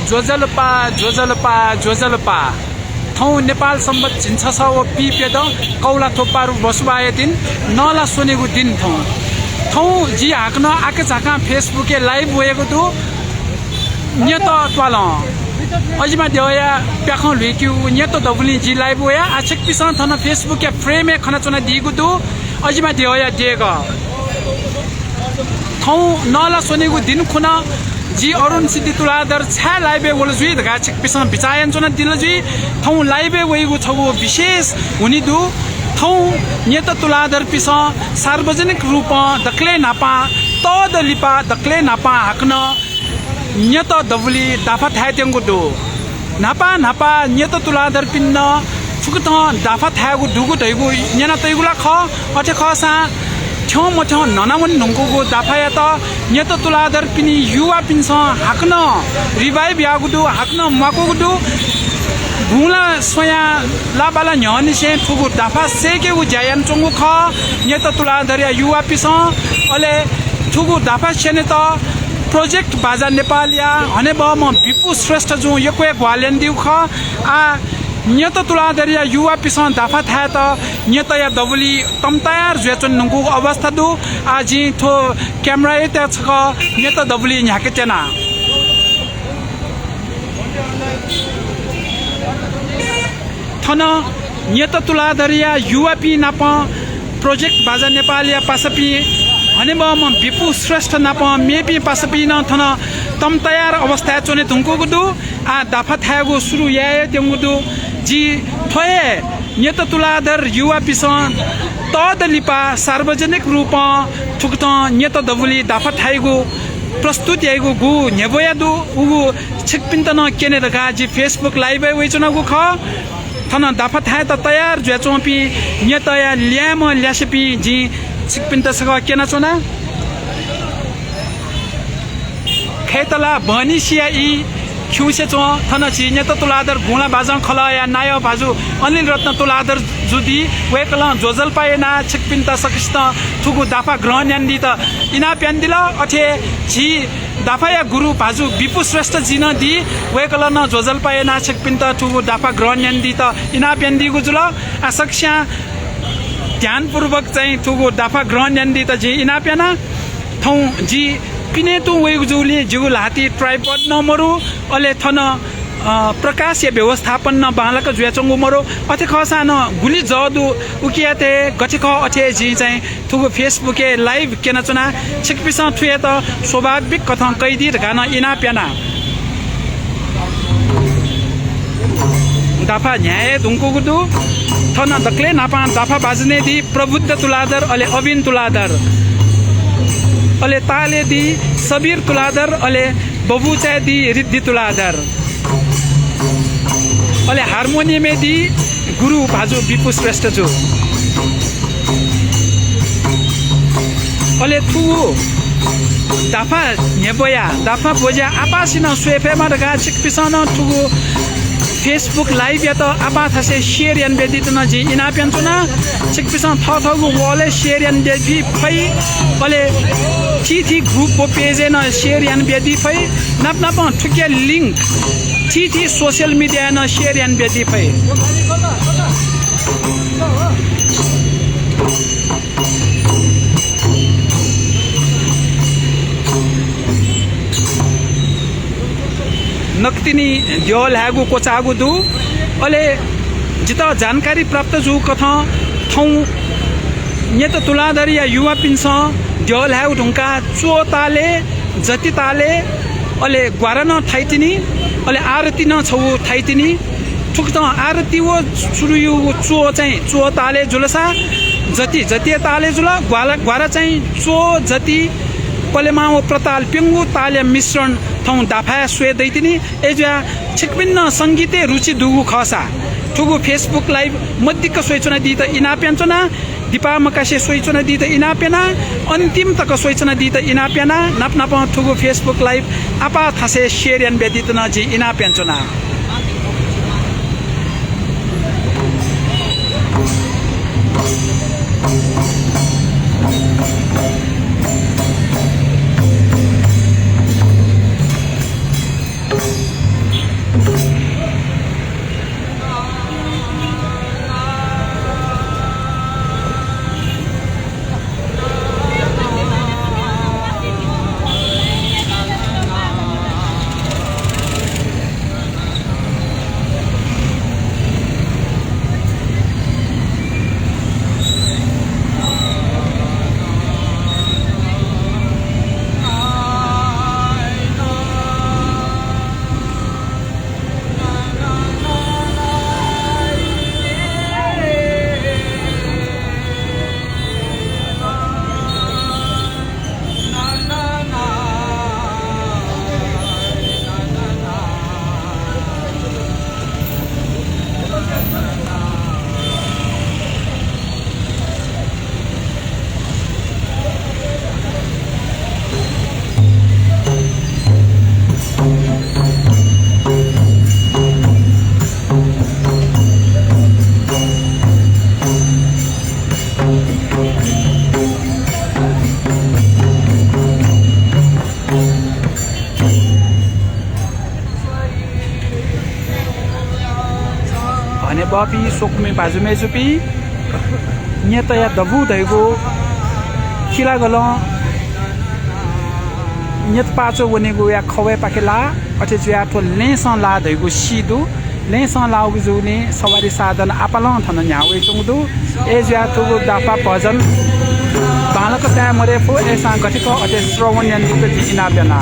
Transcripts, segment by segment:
जोजलपा थौ नेपाल सम्बत झिन्छ छ ओ पिपेद कौला थोपारु बसुबाए दिन नला सोनेगु दिन थौ जी हाक्न आके झाका फेसबुके लाइभ होएको दु न्यत त्वाल अजिमा देया प्याखौ लुक्यु न्यत दबुली जी लाइभ होया आछक पिसन थन फेसबुके फ्रेमे खना चना दिगु दु अजिमा देया देग थौ नला सोनेगु दिन खुना जी अरुण सिद्धि तुलादर छा लाइबे वल जुइ धगा छिक पिसन बिचायन चना दिल जुइ थौ लाइबे वइगु छगु विशेष हुनि दु थौ नेत तुलादर पिस सार्वजनिक रूप दक्ले नापा तद लिपा दक्ले नापा हाक्न नेत दबुली दाफा थायतेंगु दु नापा नेत तुलादर पिन्न फुकत दाफा थायगु दुगु दैगु नेना तैगुला ख अथे खसा छौ मछौ ननावन नंगुगु दाफाया त नेत तुलादर पिनी युवा पिन्स हाक्न रिभाइभ यागुदु हाक्न मकुगुदु भुला सोया लाबाला न्यनि से ठुगु दाफा सेके उ जायन चंगु ख नेत तुलादर युवा पिस अले ठुगु दाफा सेने त प्रोजेक्ट बाजा नेपालिया हने ब म विपु श्रेष्ठ जु यको ग्वालेन दिउ ख आ नेत तुलादरिया युवा पिसन दाफा थाय त नेत या दबुली तम तयार ज्वेचन नंगु अवस्था दु आजि थो क्यामेरा एते छ नेत दबुली न्याके तेना थन नेत तुलादरिया युवा पि नाप प्रोजेक्ट बाजा नेपालिया पासपि हने ब म विपु श्रेष्ठ नाप मेपि पासपि न थन तम तयार अवस्था चोने तुंगु दु आ दाफा थायगु सुरु याय तेंगु दु जी थोए नेत तुलादर युवा पिसन तद लिपा सार्वजनिक रूप थुक्त नेत दबुली दाफा थाइगु प्रस्तुत याइगु गु नेबोया दु उगु छिकपिन्तन केने दगा जी फेसबुक लाइभ वेचनगु ख थन दाफा थाय त तयार ज्वेचोपि नेत या ल्याम ल्यासपि जी छिकपिन्त सग केना चोना खेतला बनिसिया इ खिउसे चो थन छि नेत तुलादर गुणा बाजन खलाया नाय बाजु अनिल रत्न तुलादर जुदी वेकल जोजल पाएना छिकपिन्ता सकिस्त थुगु दाफा ग्रहण्यन्दी त इना प्यान्दिल अथे छि दाफाया गुरु बाजु विपु श्रेष्ठ जिन दि वेकल न जोजल पाएना छिकपिन्ता थुगु दाफा ग्रहण्यन्दी त इना प्यान्दी गुजुल आसक्ष्या ध्यानपूर्वक चाहिँ थुगु दाफा ग्रहण्यन्दी त जि इना प्याना थौ जी पिने तु वेगुजुली जुगुल हाती ट्राइपड नमरु अले थन प्रकाश या व्यवस्थापन न बालक जुयाचंगु मरो अथे खसा न गुली जदु उकियाते गठिख अथे जी चाहिँ थुगु फेसबुके लाइभ केना चना छिकपिस थुए त स्वाभाविक कथं कैदी गान इना प्याना दाफा न्याय दुंकुगुदु थन दक्ले नापा दाफा बाजने दि प्रबुद्ध तुलादर अले अबिन तुलादर अले ताले दी सबीर तुलादर अले बबुचा दी रिद्धि तुलादर अले हार्मोनियम दी गुरु भाजु विपु श्रेष्ठ जो अले थु दाफा नेबोया दाफा बोजा आपासिन स्वेफेमा दगा छिकपिसन थुगु फेसबुक लाइभ या त आपा थसे शेयर यान बेदित न जी इना पेन्चुना छिकपिसन थथगु वले शेयर यान बेदि फै अले थी ग्रुप को पेज न शेयर यान बेदि फै नाप ठुके लिंक थी सोशल मीडिया न शेयर यान बेदि फै नक्तिनी द्योल हागु कोचागु दु अले जित जानकारी प्राप्त जु कथ थौ नेत तुलादर या युवा पिन्स द्योल हागु ढुंका चोताले जति ताले अले ग्वारन थाइतिनी अले आरती न छौ थाइतिनी ठुक त आरती वो सुरुयु चो चाहिँ चो ताले जुलसा जति जति ताले जुल ग्वारा चाहिँ चो जति पलेमा वो प्रताल पिंगु ताले मिश्रण थौ दाफा स्वे दैतिनी एजा छिकपिन्न संगीते रुचि दुगु खसा ठुगु फेसबुक लाइभ मध्यक सोइचना दी त इनाप्यान्चना दीपा मकासे सोइचना दी त इनाप्याना अन्तिम तक सोइचना दी त इनाप्याना नाप ठुगु फेसबुक लाइभ आपा थासे शेयर यान बेदित न जी इनाप्यान्चना बपी सोकमे बाजुमे जुपी न्यत या दबु दैगो खिला गलो न्यत पाचो वनेगो या खवे पाकेला अथे जुया थो लेसन ला दैगो सिदु लेसन लाउगु जुने सवारी साधन आपालन थन न्यावे चुङदु ए जुया थो दापा भजन बालक त्या मरेफो एसा गठिको अथे श्रवण यन्दिको जिना बेना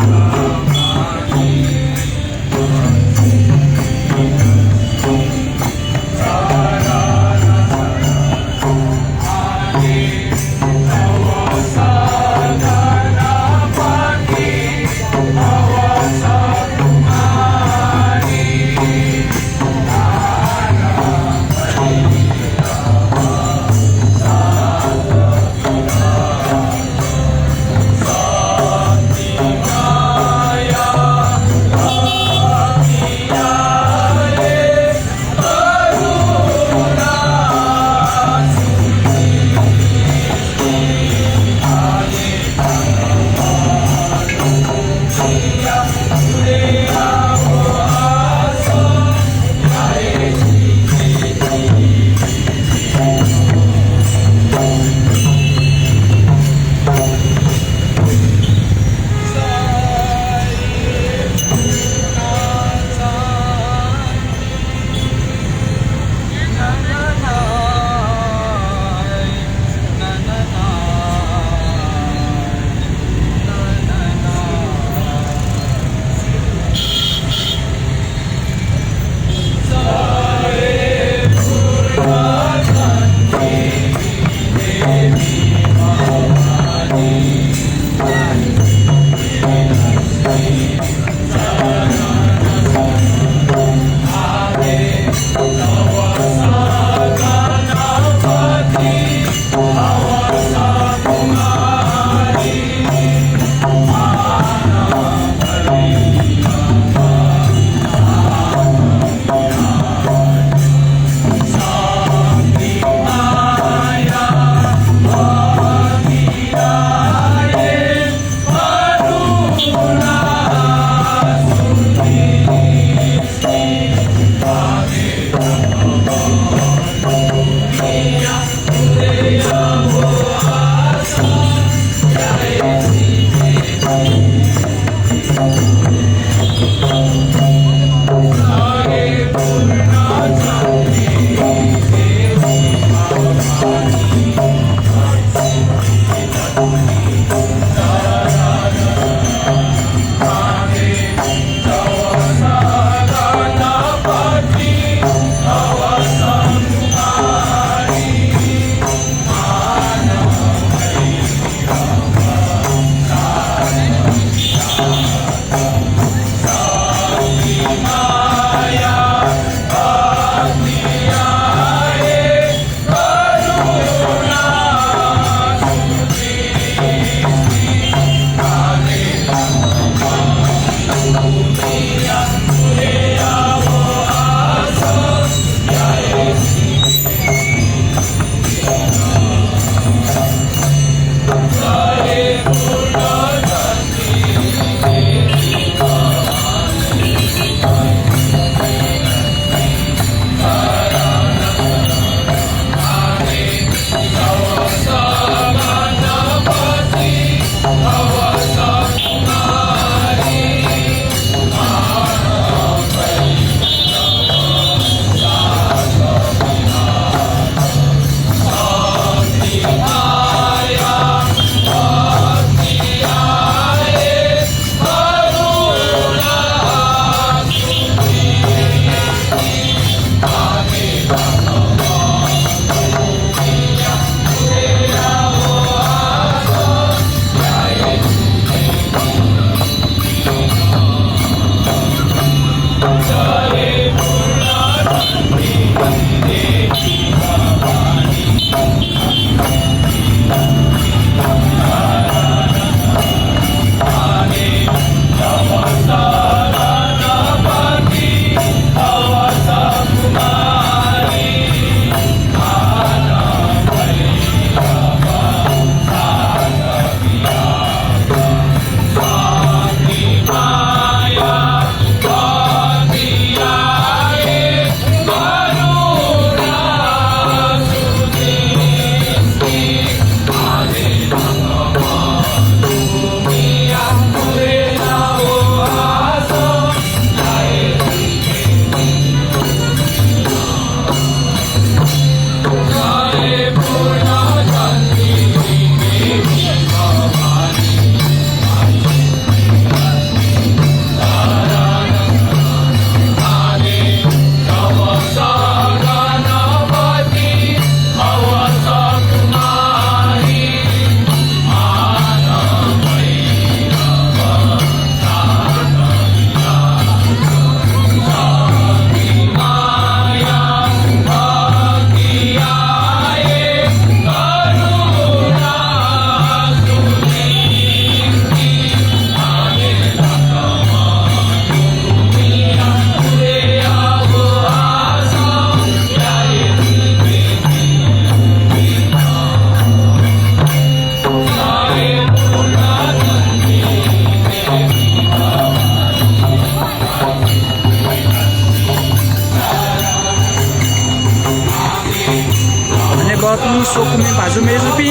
बापी सोकुमी भाजु मेजुपी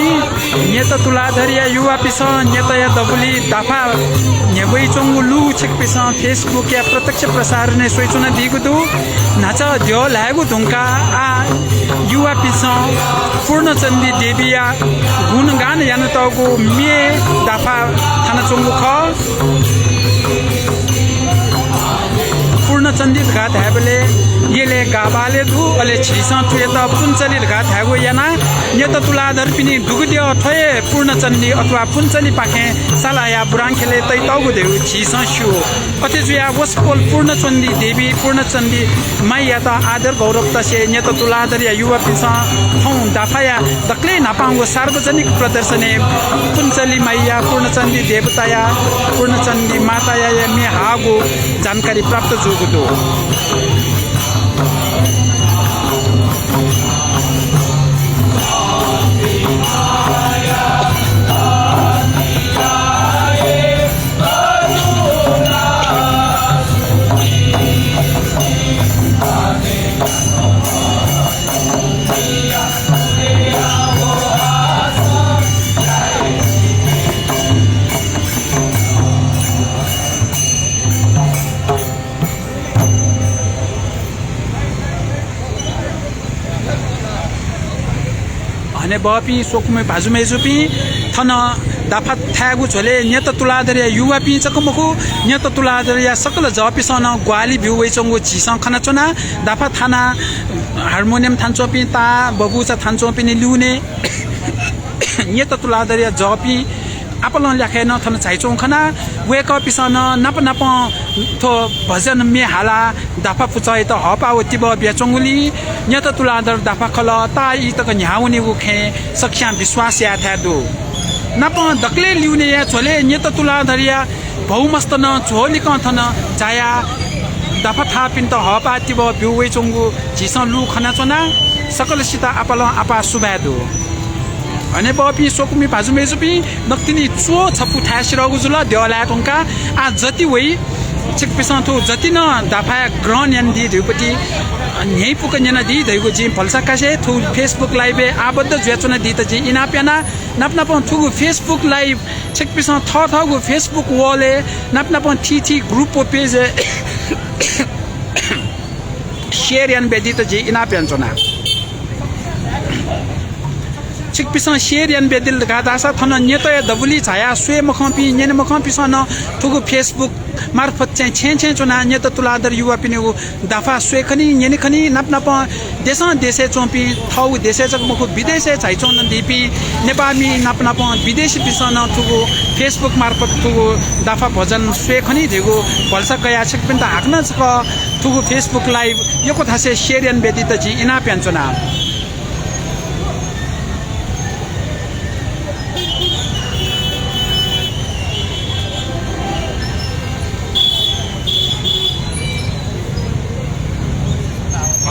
नेत तुलाधरिया युवा पिस नेत या दबुली दाफा नेबई चोंगु लु छेक पिस फेसबुक या प्रत्यक्ष प्रसारण ने सोइचुना दिगु दु नाच द्यो लागु धुंका आ युवा पिस पूर्णचन्दी देविया गुणगान यान तगु मे दाफा थाना चोंगु ख पूर्णचन्दी घाट हैबले येले गाबाले दु अले छिसा थुए त पुञ्चली घाट हैगो याना ये त तुलाधर पिनि दुगुदियो थए पूर्णचन्दी अथवा पुञ्चली पाखे सालाया बुराङखेले तै तगु देउ छिसा छु अथे जुया वसपोल पूर्णचन्दी देवी पूर्णचन्दी माया त आदर गौरव तसे ये त तुलाधर या युवा पिसा थौ दाफाया दक्ले नापांगो सार्वजनिक प्रदर्शने पुञ्चली माया पूर्णचन्दी देवताया पूर्णचन्दी माताया या मे हागो जानकारी प्राप्त जुगुदो ने बापी सोकुमे भाजुमे जुपी थन दाफा थागु झोले नेत तुलाधरिया युवा पि चकमकु नेत तुलाधरिया सकल जपिसन ग्वाली भ्यु वइचंगु झिस खना चोना दाफा थाना हार्मोनियम थान्चो पि ता बबुचा थान्चो पि नि लुने नेत तुलाधरिया जपि आपलन ल्याखेन थन चाइचों खना वेक पिसन नप नप थो भजन मे हाला दाफा फुचाइ त हपा ओतिब बेचंगुली नेत तुलाधर दाफा खल ता इ तक न्याउनी उखे सख्या विश्वास या थादु नप दक्ले लिउने या छोले नेत तुलाधरिया बहुमस्त न झोली क थन जाया दाफा थापिन त हपा तिब बिउवे चंगु झिस लु खना चोना सकल सीता आपल आपा सुबादु अने बापी सोकुमी भाजुमे जुपी नक्तिनी चो छपु थासिरगु जुल देवला टंका आ जति वइ चिक पिसन्थु जति न दाफा ग्रहण यान दि धुपति न्याय पुक न्याना दि धैगु जि फलसा कासे थु फेसबुक लाइभ आबद्ध ज्याचना दि त जि इनाप्याना नपनाप थुगु फेसबुक लाइभ चिक पिसन थगु फेसबुक वले नपनाप थि ग्रुप पेज शेयर यान बेदि त जि इनाप्यान चना चिक पिसन शेयर यान बेदिल गादासा थन नेतया दबुली छाया स्वे मखपि नेने मखपि सन थुगु फेसबुक मार्फत चाहिँ छे चुना नेत तुलाधर युवा पिनेगु दाफा स्वे खनि नेने खनि नपनाप देशे चोपि थौ देशे चकमखु विदेशे छाइचोन दिपि नेपाली नपनाप विदेशी पिसन थुगु फेसबुक मार्फत थुगु दाफा भजन स्वे खनि देगु भलसा कया छिक पिन त हाक्न छ थुगु फेसबुक लाइभ यो कथासे शेयर यान बेदि त जि इना प्यान्चोना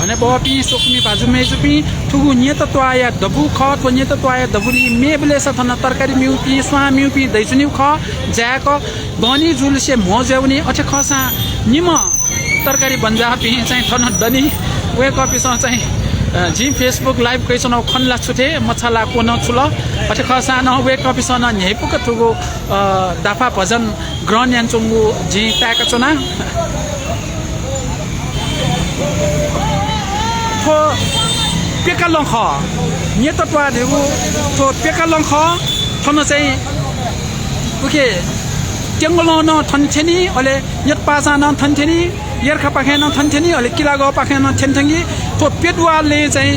ने बापी सोकुमी भाजुमे जुपी थुगु नेत तोया दबु ख तो नेत तोया दबुली मेबले सथन तरकारी मिउपी स्वा मिउपी दैजुनि ख ज्याक गनी जुलसे मजेउनी अथे खसा निम तरकारी बन्जा पि चाहिँ थन दनी वे कपिस चाहिँ जी फेसबुक लाइभ कैसन खनला छुथे मछला कोन छुल अथे खसा न वे कपिस न न्यायपुक थुगु दाफा भजन ग्रहण यानचुंगु जी ताका चुना थो पेका लंख नेत तोया देगु थो पेका लंख थन चाहिँ उके टेंगलो न थनथेनी अले यत पासा न थनथेनी यरखा पाखे न थनथेनी अले किलागो पाखे न थेनथंगी थो पेटवाले चाहिँ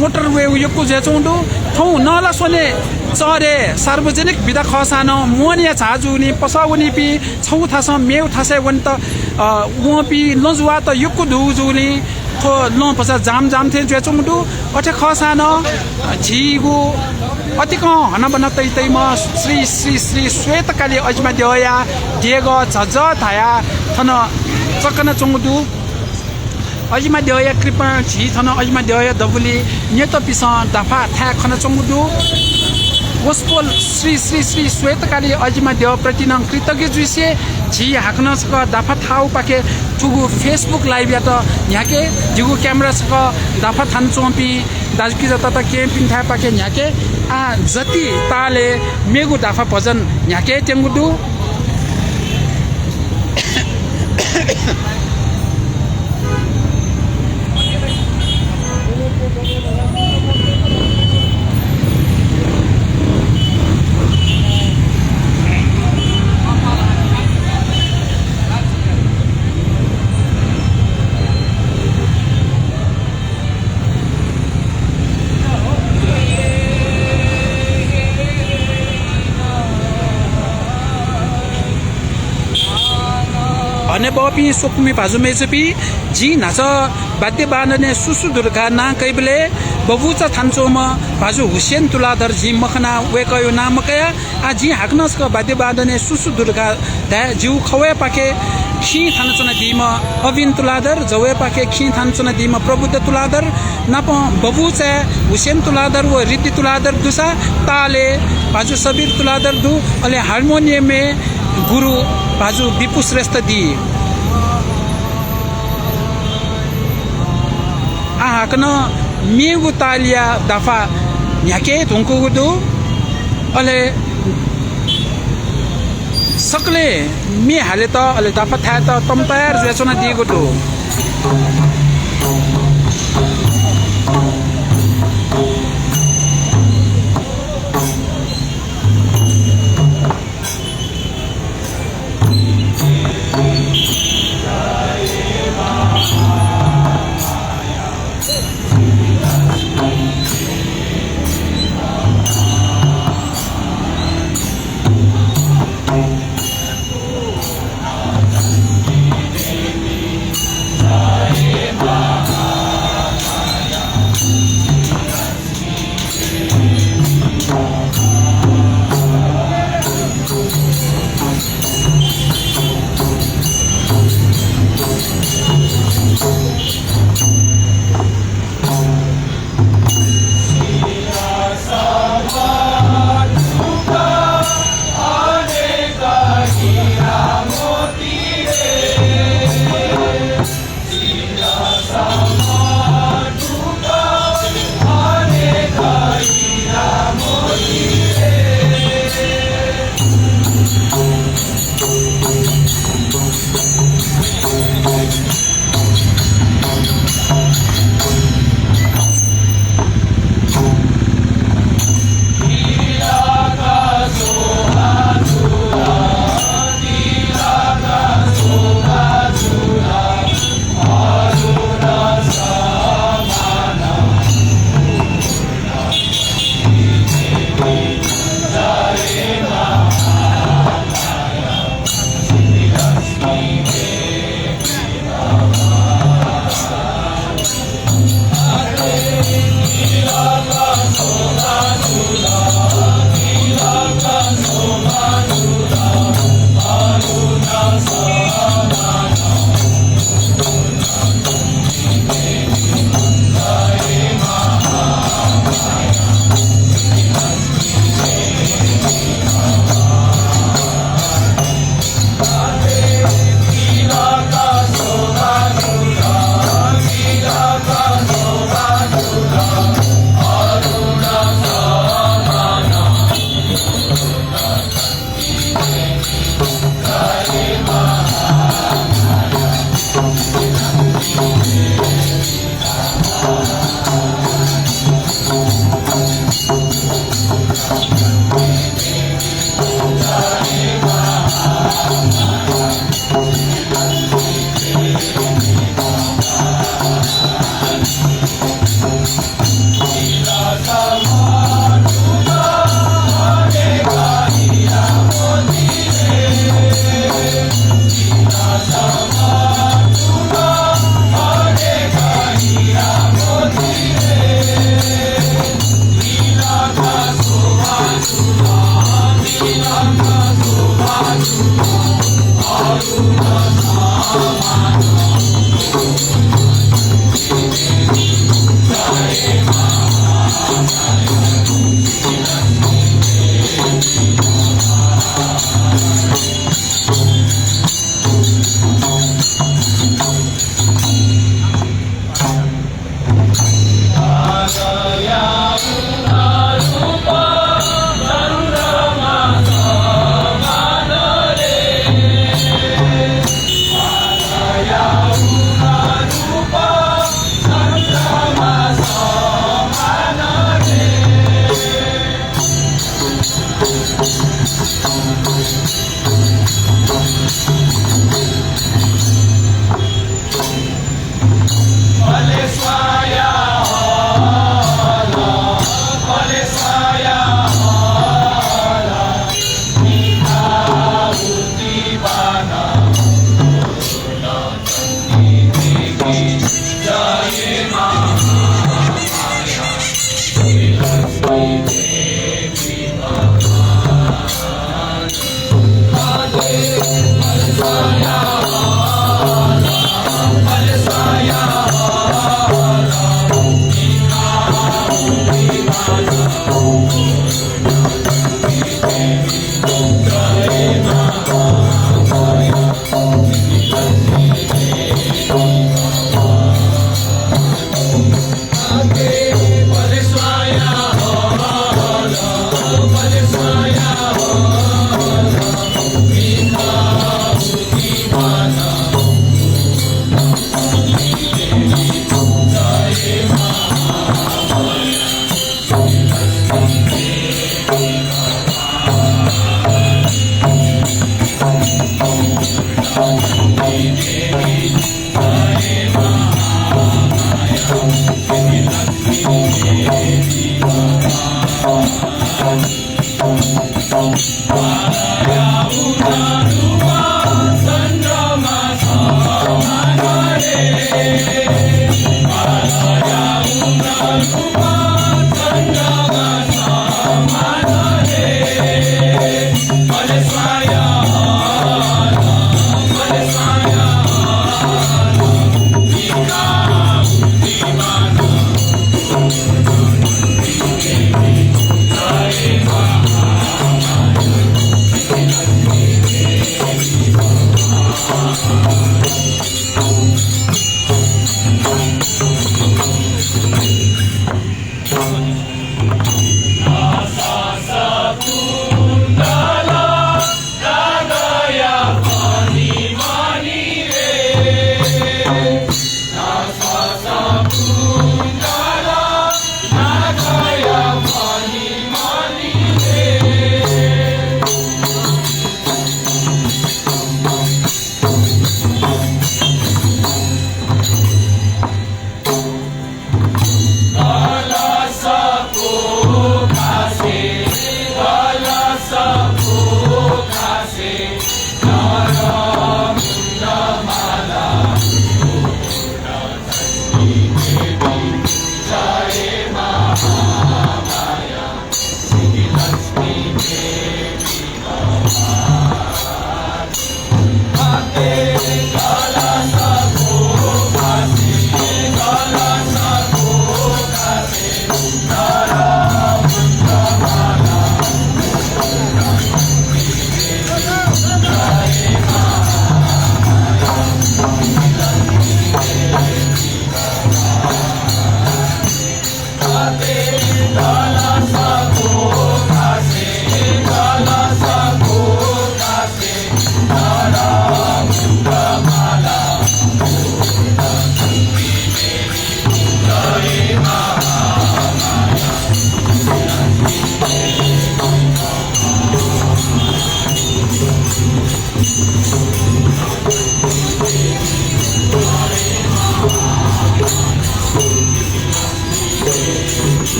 मोटरवे यको जेचोंडो थौ नला सोने चरे सार्वजनिक विधा खसान मोनिया छाजुनी पसाउनी पि छौ थास मेउ थासे वन्त वपि लजुवा त यको दुजुली थो लो पसा जाम थे जेचोंडो अथे खसान झिगु अतिक हन बन तै म श्री श्वेतकाली अजमा देया देग झज थाया थन चकन चोंगदु अजमा देया कृपा झि थन अजमा देया दबुली नेत पिस दाफा था खन चोंगदु वसपोल श्री श्वेतकाली अजमा देव प्रति न कृतज्ञ जुइसे झि हाक्न सक दाफा थाउ पाके थुगु फेसबुक लाइभ या त यहाँके जिगु क्यामेरा सक दाफा थान चोपी दाजुकी जता त केम्पिङ था पाके न्याके आ जति ताले मेगु दाफा भजन न्याके टेंगुदु अने बपी सोकुमी भाजु मेजपी जी नाच बाद्य बानने सुसु दुर्गा ना कैबले बबुचा थान्चोमा भाजु हुसेन तुलाधर जी मखना वेकयो नामकया आ जी हाक्नस का बाद्य बानने सुसु दुर्गा दा जिउ खवे पाके खी थानचना दिमा अविन तुलाधर जवे पाके खी थानचना दिमा प्रबुद्ध तुलाधर नाप बबुचा हुसेन तुलाधर व रिद्धि तुलाधर दुसा ताले भाजु सबीर तुलाधर दु अले हार्मोनियम में गुरु भाजु विपु श्रेष्ठ दी आहाकन मेगु तालिया दफा न्याके धुंकुगुदु अले सकले मे हाले त अले दफा था त तम तयार जेचना दिगुदु Nara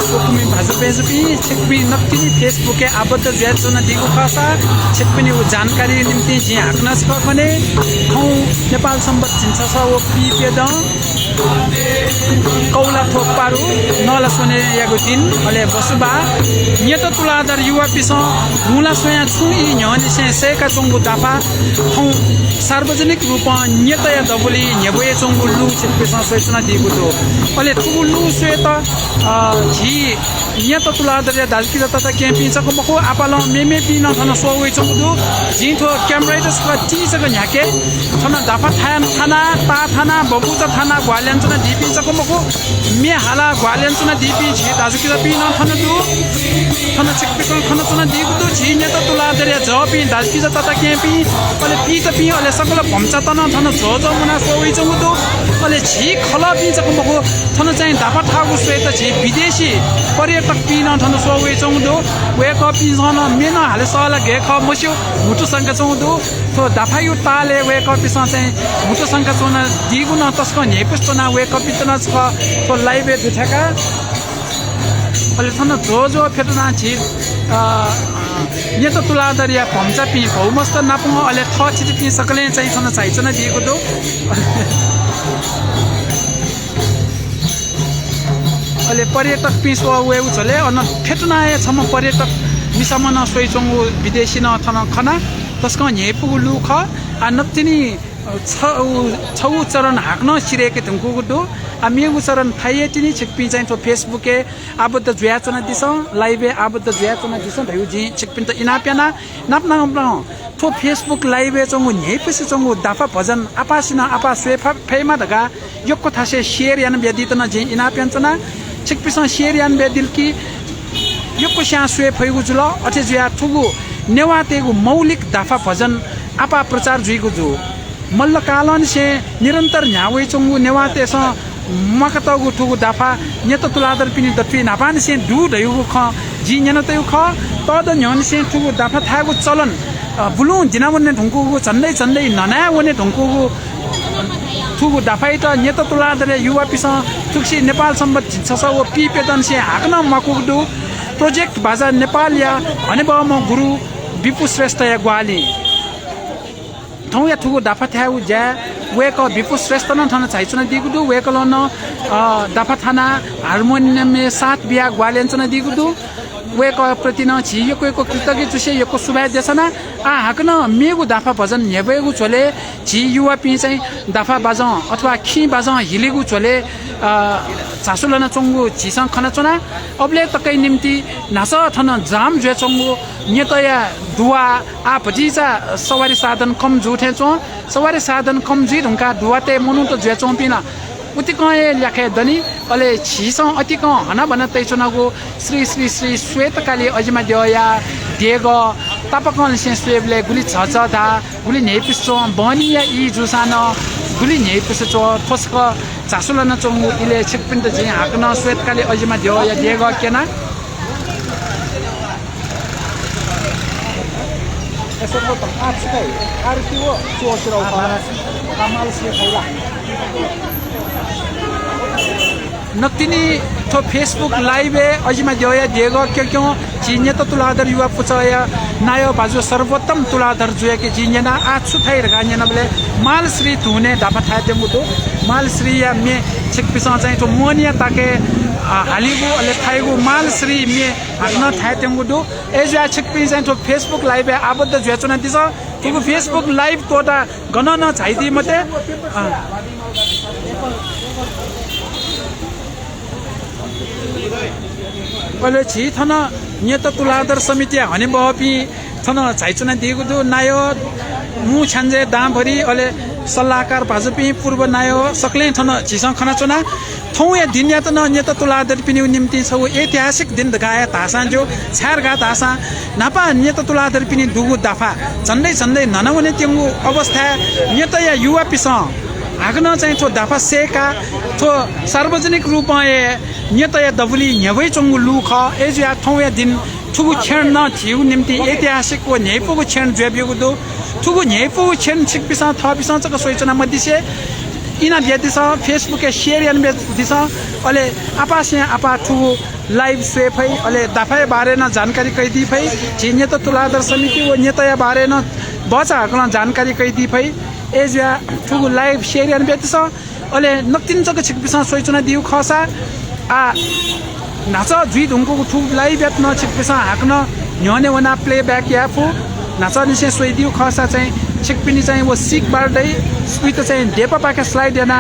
फेसबुक में भाजु पेज भी छिक भी नक्तिनी फेसबुक के आबद्ध ज्याचन दिगु खासा छिक पनि उ जानकारी निम्ति जी हाक्नस भने हौ नेपाल सम्बत जिन्छ छ ओ पिपेद कौला थोक पारु नला सोने यागु दिन अले बसुबा नियत तुलादर युवा पिस मुला सोया छु इ न्हनि सेका चंगु दापा हौ सार्वजनिक रूपमा नियत या दबुली नेबोय चंगु लु छिक पिस सोचना दिगु दो अले तुलु स्वेत जी नियत तुलादर या दाजकी तता क्याम्पिङ चको मखो आपाल मेमे पिन थन सोवे चंगु जिथो क्यामराइटस का टीचक न्याके थन दाफा थाना ता थाना बबुचा थाना ग्वाल्याञ्चना दिपि चको मखो मे हाला ग्वाल्याञ्चना दिपि छि दाजकी पिन थन दु थन चिकपिस थन चना दिगु दु छि नियत तुलादर या जपि दाजकी तता क्याम्पिङ अले पि त पि अले सकल भम्चा तन थन ज मुना सोवे चंगु दु अले छि खला पि चको मखो थन चाहिँ दाफा थागु स्वेत छि विदेशी पर्यटक पिन थन सोवे चंगु वेक अप पिन मेन हाले सला गेख मस्यो मुटु संख्या चौदो तो दाफा यो ताले वेक अप पिस चाहिँ मुटु संख्या चौना दिगु न तस्को नेपस्तो ना वेक अप पितना छ तो लाइभ दुठाका अले थन जो फेटना छि नेत तुलादरिया भम्चा पि भौमस्त नापुङ अले थ छिति पि सकले चाहिँ थन चाहिचना दिएको दो अले पर्यटक पिस वे उछले अन फेटनाए छम पर्यटक मिसमन सोइचंगु विदेशी न थन खना तस्क नेपु लुख आ नप्तिनी छौ चरण हाक्न सिरेके तुमको दो आ मेगु चरण थाइए तिनी छिकपि चाहिँ तो फेसबुक के आबद्ध ज्याचना दिस लाइभ आबद्ध ज्याचना दिस भयु जी छिकपिन त इनाप्याना नापना तो फेसबुक लाइभ चंगु नेपसि चंगु दाफा भजन आपासिना आपा स्वेफा फेमा दगा योक्को थासे शेयर यान बेदितना जी इनाप्यानचना छिकपिस शेयर यान बेदिल की योक्को स्या स्वे फैगु जुल अथे जुया ठुगु नेवातेगु मौलिक दाफा भजन आपा प्रचार जुइगु जु मल्ल कालन से निरंतर न्यावे चंगु नेवाते स मकतगु ठुगु दाफा नेत तुलादर पिनि दत्वी नापान से दु दयुगु ख जी नेनतयु ख तद न्यन से ठुगु दाफा थागु चलन बुलु जिनावने ढुंकुगु चन्दै चन्दै नना वने ढुंकुगु ठुगु दाफाइ त नेत तुलादर युवा पिस ठुक्सी नेपाल सम्बत छ ओ पिपेदन से हाक्न मकुगु प्रोजेक्ट बाजा नेपाल या भनेबम गुरु विपु श्रेष्ठ या ग्वाली थौ या ठुगु दाफा थाउ ज्या वेक विपु श्रेष्ठ न थन चाहिचना दिगु दु वेक लन दाफा थाना हार्मोनियम में साथ बिया ग्वालेञ्चना दिगु दु वेक प्रति न छियको एको कृतज्ञ जुसे यको सुभाय देसना आ हाक्न मेगु दाफा भजन नेबेगु छोले छि युवा पि चाहिँ दाफा बाज अथवा खि बाज हिलेगु छोले चासुलना चंगु छिसं खना चना अबले तकै निम्ति नास थन जाम जे चंगु नेतया दुवा आ भजिचा सवारी साधन कम जुठे चो सवारी साधन कम जुइ ढुंका दुवाते मनु त जे चोपिना उतिकए ल्याखे दनी अले छिसं अतिक हना बन तैचनागु श्री श्री श्री श्वेतकाली अजिमा देया देग तापकन से स्वेबले गुली छछदा गुली नेपिसो बनिया इ जुसान गुली नेपिसो थोस्क चासुलन चंगु इले छिकपिन त जे हाक्न श्वेतकाली अजिमा देया देग केना यसो त आछकै आरतिओ चोसरौ कमाल से खैला नक्तिनी तो फेसबुक लाइव अजिमा देया देग क्यों जिन्य तो तुलादर युवा पुचया नायो बाजु सर्वोत्तम तुलादर जुए के जिन्यना आछु थाइ रगान्यना बले माल श्री धुने दापा थाते मुदो माल श्री या मे छिकपिसा चाहिँ तो मोनिया ताके हालिगु अले थाइगु माल श्री मे हाक्न थाते मुदो एजा छिकपि चाहिँ तो फेसबुक लाइव आबद्ध जुएचना दिस तिगु फेसबुक लाइभ तोटा गणना चाहिदी मते पहिले छि थन नियत तुलादर समिति हने बहपि थन चाहिचना दिगु दु नायो मु छन्जे दामभरि अले सल्लाहकार भाजपी पूर्व नायो सकले थन छिसं खना चना थौ या दिन या त न नियत तुलादर पिनि निम्ति छ ऐतिहासिक दिन दगाया तासा जो छार गा तासा नापा नियत तुलादर पिनि दुगु दाफा चन्दै चन्दै ननवने तेंगु अवस्था नियत या युवा पिस हाक्न चाहिँ थो दाफा सेका थो सार्वजनिक रूपमा नियतया दबुली न्यवै चंगु लुख एजिया थौ या दिन ठुगु छेण न थिउ निम्ति ऐतिहासिक को न्यैपुगु छेण ज्वेबिगु दो ठुगु न्यैपुगु छेण छिकपिसा थपिसा चक सोइचना मध्यसे इना बेदिस फेसबुक के शेयर यान बेदिस अले आपा से आपा ठु लाइव से फै अले दाफाय बारे न जानकारी कहि दी फै जिन्य त तुलाधर समिति वो नेता बारे न बचा हकन जानकारी कहि दी फै एजिया ठु लाइव शेयर यान बेदिस अले नक्तिन जक छिकपिसा सोइचना दिउ खसा आ नाच जुइ ढुंगको ठु लाइव यात न छिकपिसा हाक्न न्यने वना प्ले बैक याफु नाच निसे सोइदिउ खसा चाहिँ छिकपिनी चाहिँ वो सिक बारदै स्पित चाहिँ डेपा पाके स्लाइड याना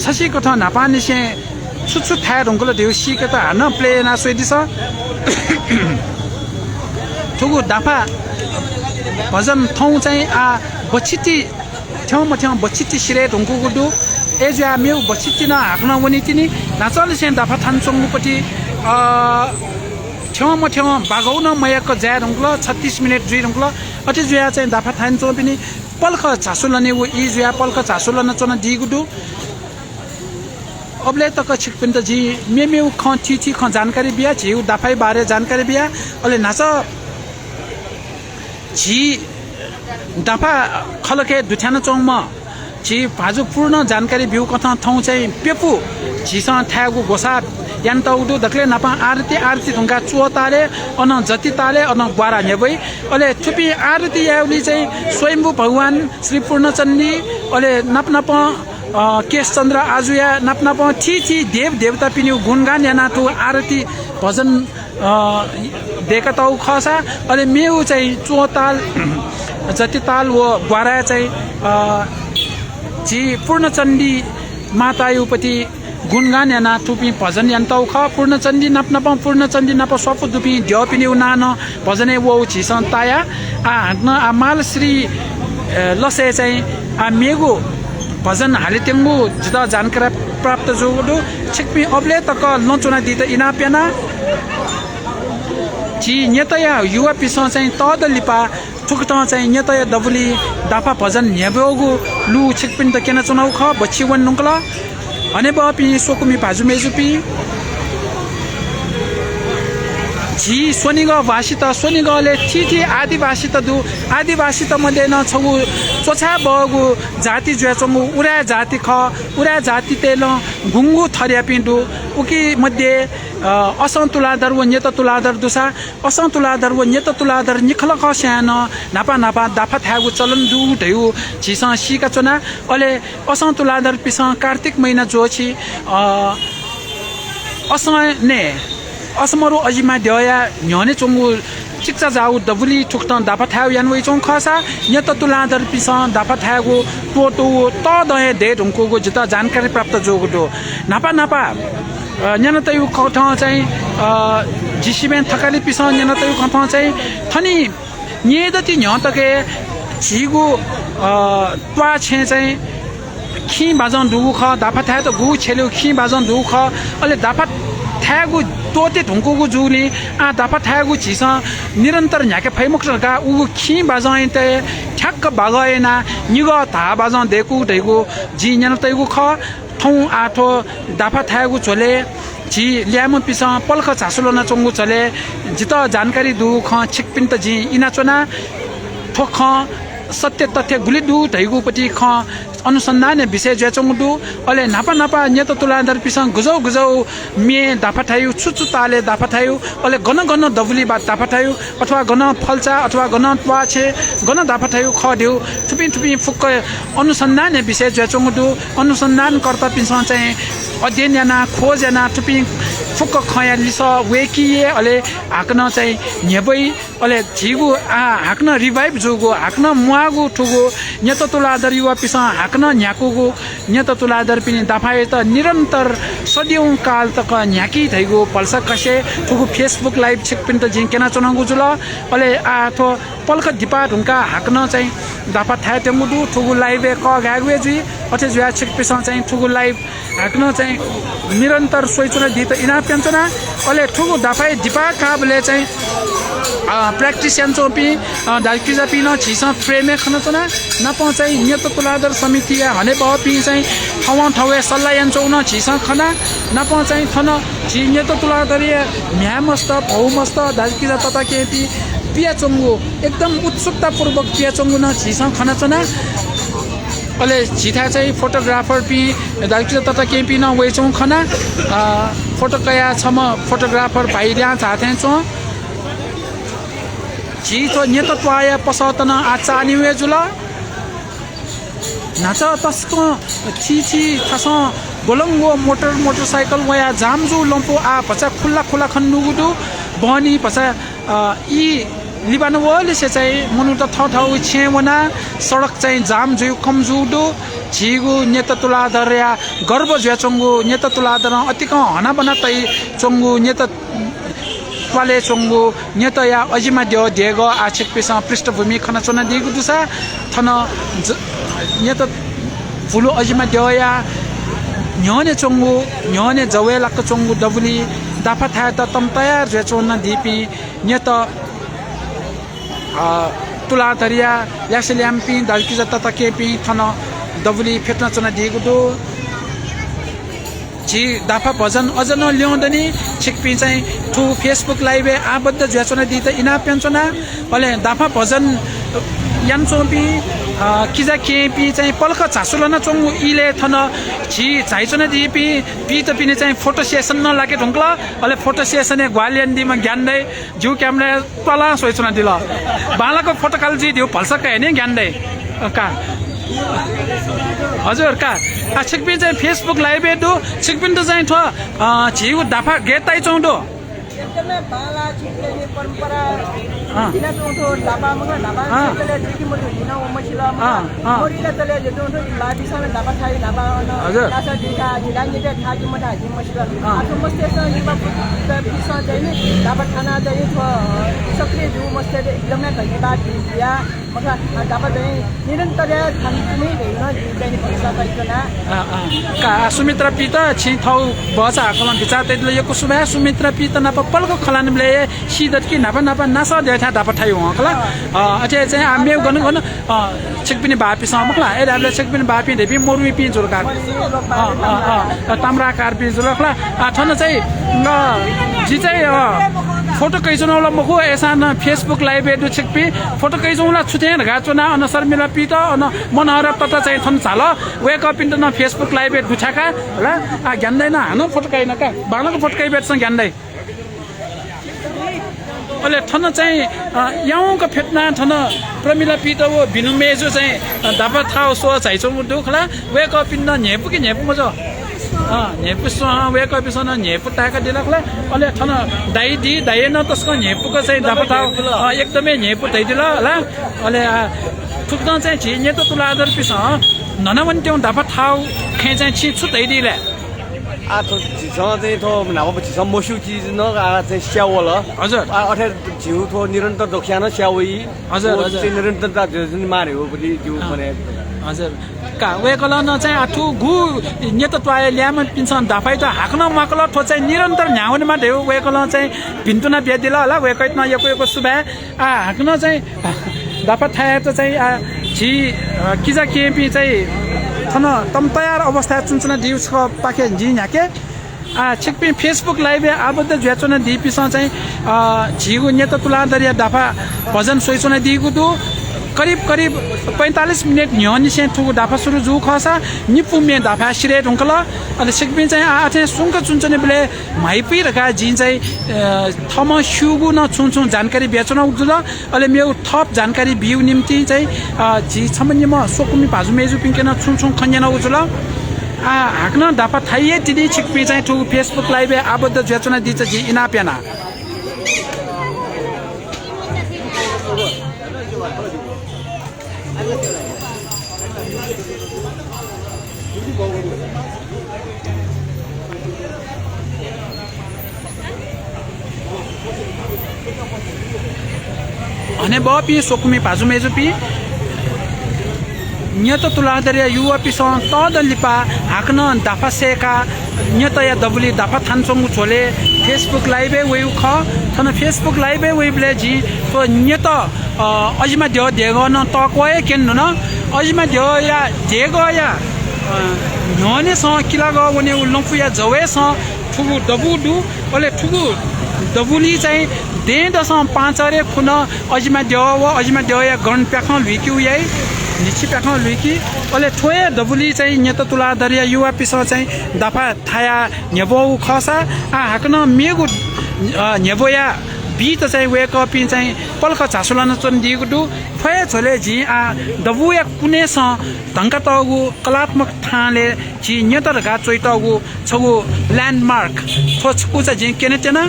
छसी कथा नापानी से छुछु थाय ढुंगको देउ सिक त हान प्ले ना सोइदिस ठुगु दाफा भजन थौ चाहिँ आ बछिटी ठ्याउमा ठ्याउ बछिटी सिरे ढुंगको दु एजा मेउ बछिटी न हाक्न वनि तिनी नाचले से दाफा थानचोङपटी ठ्याउमा ठ्याउ बागौन मयको ज्या ढुंगल 36 मिनेट जुइ ढुंगल अति जुया चाहिँ दाफा थानचोङ पनि पल्ख झासुलने वो ई जुया पल्ख झासुलन चन दिगुडु अबले तक छिकपिन त जी मेमेउ ख ठी ख जानकारी बिया झिउ दाफाई बारे जानकारी बिया अले नाच जी दाफा खलके दुठ्यान चोङमा जी भाजु पूर्ण जानकारी बिउ कथा थौ चाहिँ पेपु झिसा ठ्यागु गोसा यान तउदु दक्ले नापा आरती ढुंगा चुताले अन जति ताले अन ग्वारा नेबै अले थुपी आरती याउली चाहिँ स्वयंभू भगवान श्री पूर्णचन्दी अले नपनप केश चन्द्र आजुया नपनप ठी देव देवता पिन्यु गुणगान यानाथु आरती भजन देका तउ खसा अले मेउ चाहिँ चुताल जति ताल वो ग्वारा चाहिँ जी पूर्णचन्दी मातायुपति गुणगान याना टुपी भजन यन्तौ ख पूर्णचन्दी नपनप पूर्णचन्दी नप सपु दुपी ढ्यपिनी उनान भजने वो छिसन ताया आ न माल श्री लसे चाहिँ आ मेगु भजन हालितेंगु जिता जानकारी प्राप्त जोगु छिकपी अबले तक लचुना दित इना पेना जी नेतया युवा पिस चाहिँ तद लिपा ठुकट चाहिँ नेतया दबुली दाफा भजन नेबोगु लु छिकपिन त केना चुनाउ ख बच्ची वन नुंकला अने बापी सोकुमी भाजु मेजुपी जी सोनिग भाषित सोनिगले ठी आदिवासी त दु आदिवासी त मध्ये न छगु चोछा बगु जाति ज्याचमु उरा जाति ख उरा जाति तेल गुंगु थर्या पिंडु उकी मध्ये असन्तुलाधर व नेत तुलाधर दुसा असन्तुलाधर व नेत तुलाधर निखल ख स्यान नापा नापा दाफा थागु चलन दु ढयु छिसा सिका चना अले असन्तुलाधर पिसा कार्तिक महिना जोछि असने असमरो अजिमा दया न्यने चोंगु चिक्चा जाउ दबुली ठुक्ट दाफा थाउ यान वइ चों खसा नेत तुलाधर पिसा दाफा थागु टोटो त दहे दे ढुंगको जिता जानकारी प्राप्त जोगु नापा नापा न्यान तयु कथा चाहिँ जिसिबेन थकाली पिस न्यान तयु कथा चाहिँ थनी नेदति न्यतके झिगु त्वा छे चाहिँ खी बाजन दुगु ख दाफा थाय त गु छेलु खी बाजन दुगु ख अले दाफा थागु तोते ढुंगको जुली आ दाफा थागु झिस निरन्तर न्याके फैमुखका उ खी बाजन ते ठ्याक्क बागएना निग धा बाजन देखु ढैगु जि न्यान तयु ख थौ आठो दाफा थागु चले जी ल्याम पिस पल्ख झासुलो न चोंगु चले जित जानकारी दु ख छिकपिन त जी इना चोना ठोख सत्य तथ्य गुली दु ढैगुपटी ख अनुसन्धान विषय ज्याचोंगु दु अले नापा नापा नेत तुलाधर पिस गुजौ गुजौ मे दाफा थायु छुचु ताले दाफा थायु अले गन गन दबुली बा दाफा थायु अथवा गन फल्चा अथवा गन त्वा छे गन दाफा थायु ख देउ थुपी थुपी फुक्क अनुसन्धान विषय ज्याचोंगु दु अनुसन्धान कर्ता पिस चाहिँ अध्ययन याना खोज याना टुपी फुक्क खया लिस वेकिए अले हाक्न चाहिँ नेबै अले झिगु हाक्न रिभाइभ जुगु हाक्न मुआगु ठुगु नेत तुलाधर युवा पिस हाक्न न्याकुगु नेत तुलाधर पिनि दाफाए त निरन्तर सदियौं काल तक न्याकी थैगु पल्सा कसे ठुगु फेसबुक लाइभ छिकपिन त जिंकेना चनंगु जुल अले आथो पल्ख दिपा ढुंका हाक्न चाहिँ दाफा थाय तेमुदु ठुगु लाइभ क गागुए जुइ अथे जुया छिकपिस चाहिँ ठुगु लाइभ हाक्न चाहिँ निरन्तर सोइचुना दित इना पेन्चना अले ठुगु दाफाए दिपा काबले चाहिँ प्र्याक्टिस यान्चोपी दाइकिजा पिन छिस फ्रेमे खनचना नप चाहिँ नेत तुलाधर समिति हने बपी चाहिँ ठाउँ ठाउँ सल्लाह यान्चौ न छिस खना नप चाहिँ थन झि नेत तुलाधर म्यामस्त भौमस्त दाइकिजा तथा केपी पियाचोंगु एकदम उत्सुकतापूर्वक पियाचोंगु न छिस खनचना अहिले झिथा चाहिँ फोटोग्राफर पि दाइकिज तता के पि न वे चौं खना फोटो कया छम फोटोग्राफर भाइल्या चाथे चौं जी तो नेत त्वाया पसतन आचानी वे जुला नाच तस्को छी थास बोलंगो मोटरसाइकल वया जामजु लम्पो आ पचा खुल्ला खन्नुगुदु बनी पचा ई लिबान वले से चाहिँ मनु त ठाउँ छेवना सडक चाहिँ जाम जुयु कमजुदु झिगु नेत तुलाधर या गर्व ज्याचंगु नेत तुलाधर अतिक हना बना तै चंगु नेत वाले चंगु नेत या अजिमा देव देगो आछिक पेसा पृष्ठभूमि खना चना दिगु दुसा थन नेत फुलु अजिमा देव या न्योने चंगु न्योने जवेला क चंगु डबुली दाफा थाय त तम तयार ज्याचोना दिपि नेत तुलाधरिया यासल्याम्पी दालकिज तता केपी थन डबुली फेट्न चना दिगु दो जी दाफा भजन अजन ल्याउँदनी छिकपी चाहिँ ठु फेसबुक लाइभ आबद्ध ज्याचना दि त इना पेन्चना अले दाफा भजन यानचोपी किजा केपी चाहिँ पल्क झासुलन चोंगु इले थन छि झाइचना दिपी पी त पिने चाहिँ फोटो सेसन न लागे ढुङ्कल अले फोटो सेसन ग्वालियन दिमा ज्ञानदै जु क्यामेरा पला सोइचना दिल बालाको फोटो काल जी दिउ भल्सक हैन ज्ञानदै का हजुर का छिकपिन चाहिँ फेसबुक लाइभ दु छिकपिन त चाहिँ ठ झिउ दाफा गेताइ चौडो एकदमै बाला छिकले परम्परा दिना चौथो दाबा मगा दाबा चले जिकि मले दिना ओमसिला मोरिला चले जेतो लादिसन दाबा खाइ दाबा नासा दिका जिलाङे ते खाजि मदा जि मसिला आथो मस्तेसन लिबा त बिसा चाहिँ दाबा खाना चाहिँ थ सक्रिय जु मस्ते एकदमै धन्यवाद दिया मगा दाबा चाहिँ निरन्तर खानकुनै हैन चाहिँ पैसा पाइकना का सुमित्रा पिता छि थौ बचा कलम विचार तेले यो कुसुमा सुमित्रा पिता न पल्को खलानले सिदत कि नापा नासा देथा दापा थाइ हो कला अझै चाहिँ हामी गन छिकपिने बापी समकला ए राले छिकपिने बापी देपी मोरुमी पि जुलका ताम्रा कार पि जुलकला ठन चाहिँ जी चाहिँ फोटो कैजनौला मखो एसान फेसबुक लाइभ एडु छिकपी फोटो कैजौला छुथे गाचोना अनुसार मिला पिता अन मनहर तता चाहिँ थन चाल वेक अप इन न फेसबुक लाइभ एड दुछाका होला ज्ञान्दैन हानो फोटो कैन का बालको फोटो कै बेटसँग ज्ञान्दै अहिले ठन चाहिँ याउँको फेट्ना ठन प्रमिला पिता वो बिनु मेजो चाहिँ दापा थाउ सो चाइचौ दुखला वेक अप इन न नेपु कि नेपु मजो Nepu so wake up in Nepu ताका दिलखला अहिले ठन दाइ दि दाइ न तस्को नेपुको चाहिँ दापा थाउ एकदमै नेपु तै दिल होला अहिले ठुक्न चाहिँ छि नेतो तुलादर पिस ननवन त्यो दापा थाउ खे चाहिँ छि छु तै दिले आ तो चाहिँ थो नाम पछि मसु चिज न चाहिँ स्यावल हजुर अथे जिउ थो निरन्तर दोख्यान स्यावई हजुर हजुर निरन्तरता जुन मारे हो पनि जिउ भने हजुर का वेकल न चाहिँ आठु गु नेत त्वाय ल्याम पिन्सन दाफाइ त हाक्न मकल थो चाहिँ निरन्तर न्याउने मा देउ वेकल चाहिँ भिन्तुना बेदिल होला वेकैत न यको सुबा हाक्न चाहिँ दाफा थाय त चाहिँ झि किजा केपी चाहिँ थन तम तयार अवस्था चुनचुना दिउस पाखे जी न्याके छिकपि फेसबुक लाइभ आबद्ध ज्याचना दिपिस चाहिँ झिगु नेत तुलाधरिया दाफा भजन सोइचना दिगु दु करिब 45 मिनेट न्योनी से ठुगु दाफा सुरु जु खसा निपुमे दाफा सिरे ढुङ्कल अनि छिकपि चाहिँ आथे सुंक चुनचने बेले माइपि रका जिन चाहिँ थम सुगु न चुनचुन जानकारी बेचना उजुल अहिले मेरो थप जानकारी बिउ निम्ति चाहिँ जी छमन्यम सोकुमी भाजु मेजु पिंकेन चुनचुन खन्यान उजुल हाक्न दाफा थाइए दिदी छिकपि चाहिँ ठुगु फेसबुक लाइभ आबद्ध ज्याचना दिच जी इना प्याना भने बपी सोकुमी भाजु मेजु पि नियत तुलाधरिया युवा पिसं तद लिपा हाक्न दाफा सेका नियत या दबुली दाफा थानचोंगु छोले फेसबुक लाइभ वे ख थन फेसबुक लाइभ वे ब्ले जी तो नियत अजिमा देव देगो न तकोए केन्नु न अजिमा देव या देगो या नने स किला ग वने उलंफु या जवे स ठुगु दबु दु ओले ठुगु दबुली चाहिँ दे दस 5 अरे खुन अजिमा देव या गन प्याख लुक्यु याई निछि प्याखा लुकी अले ठोए डबुली चाहिँ न्यत तुला दरिया युवा पिस चाहिँ दफा थाया न्यबो खसा आ हाकन मेगु न्यबोया बी त चाहिँ वेक अप चाहिँ पल्क झासुलन चन दिगु दु फय झले जी आ दबुया कुने स ढंका तगु कलात्मक थाले जी न्यतर गा चोइतगु छगु ल्यान्डमार्क थोचकु चाहिँ जी केने तेना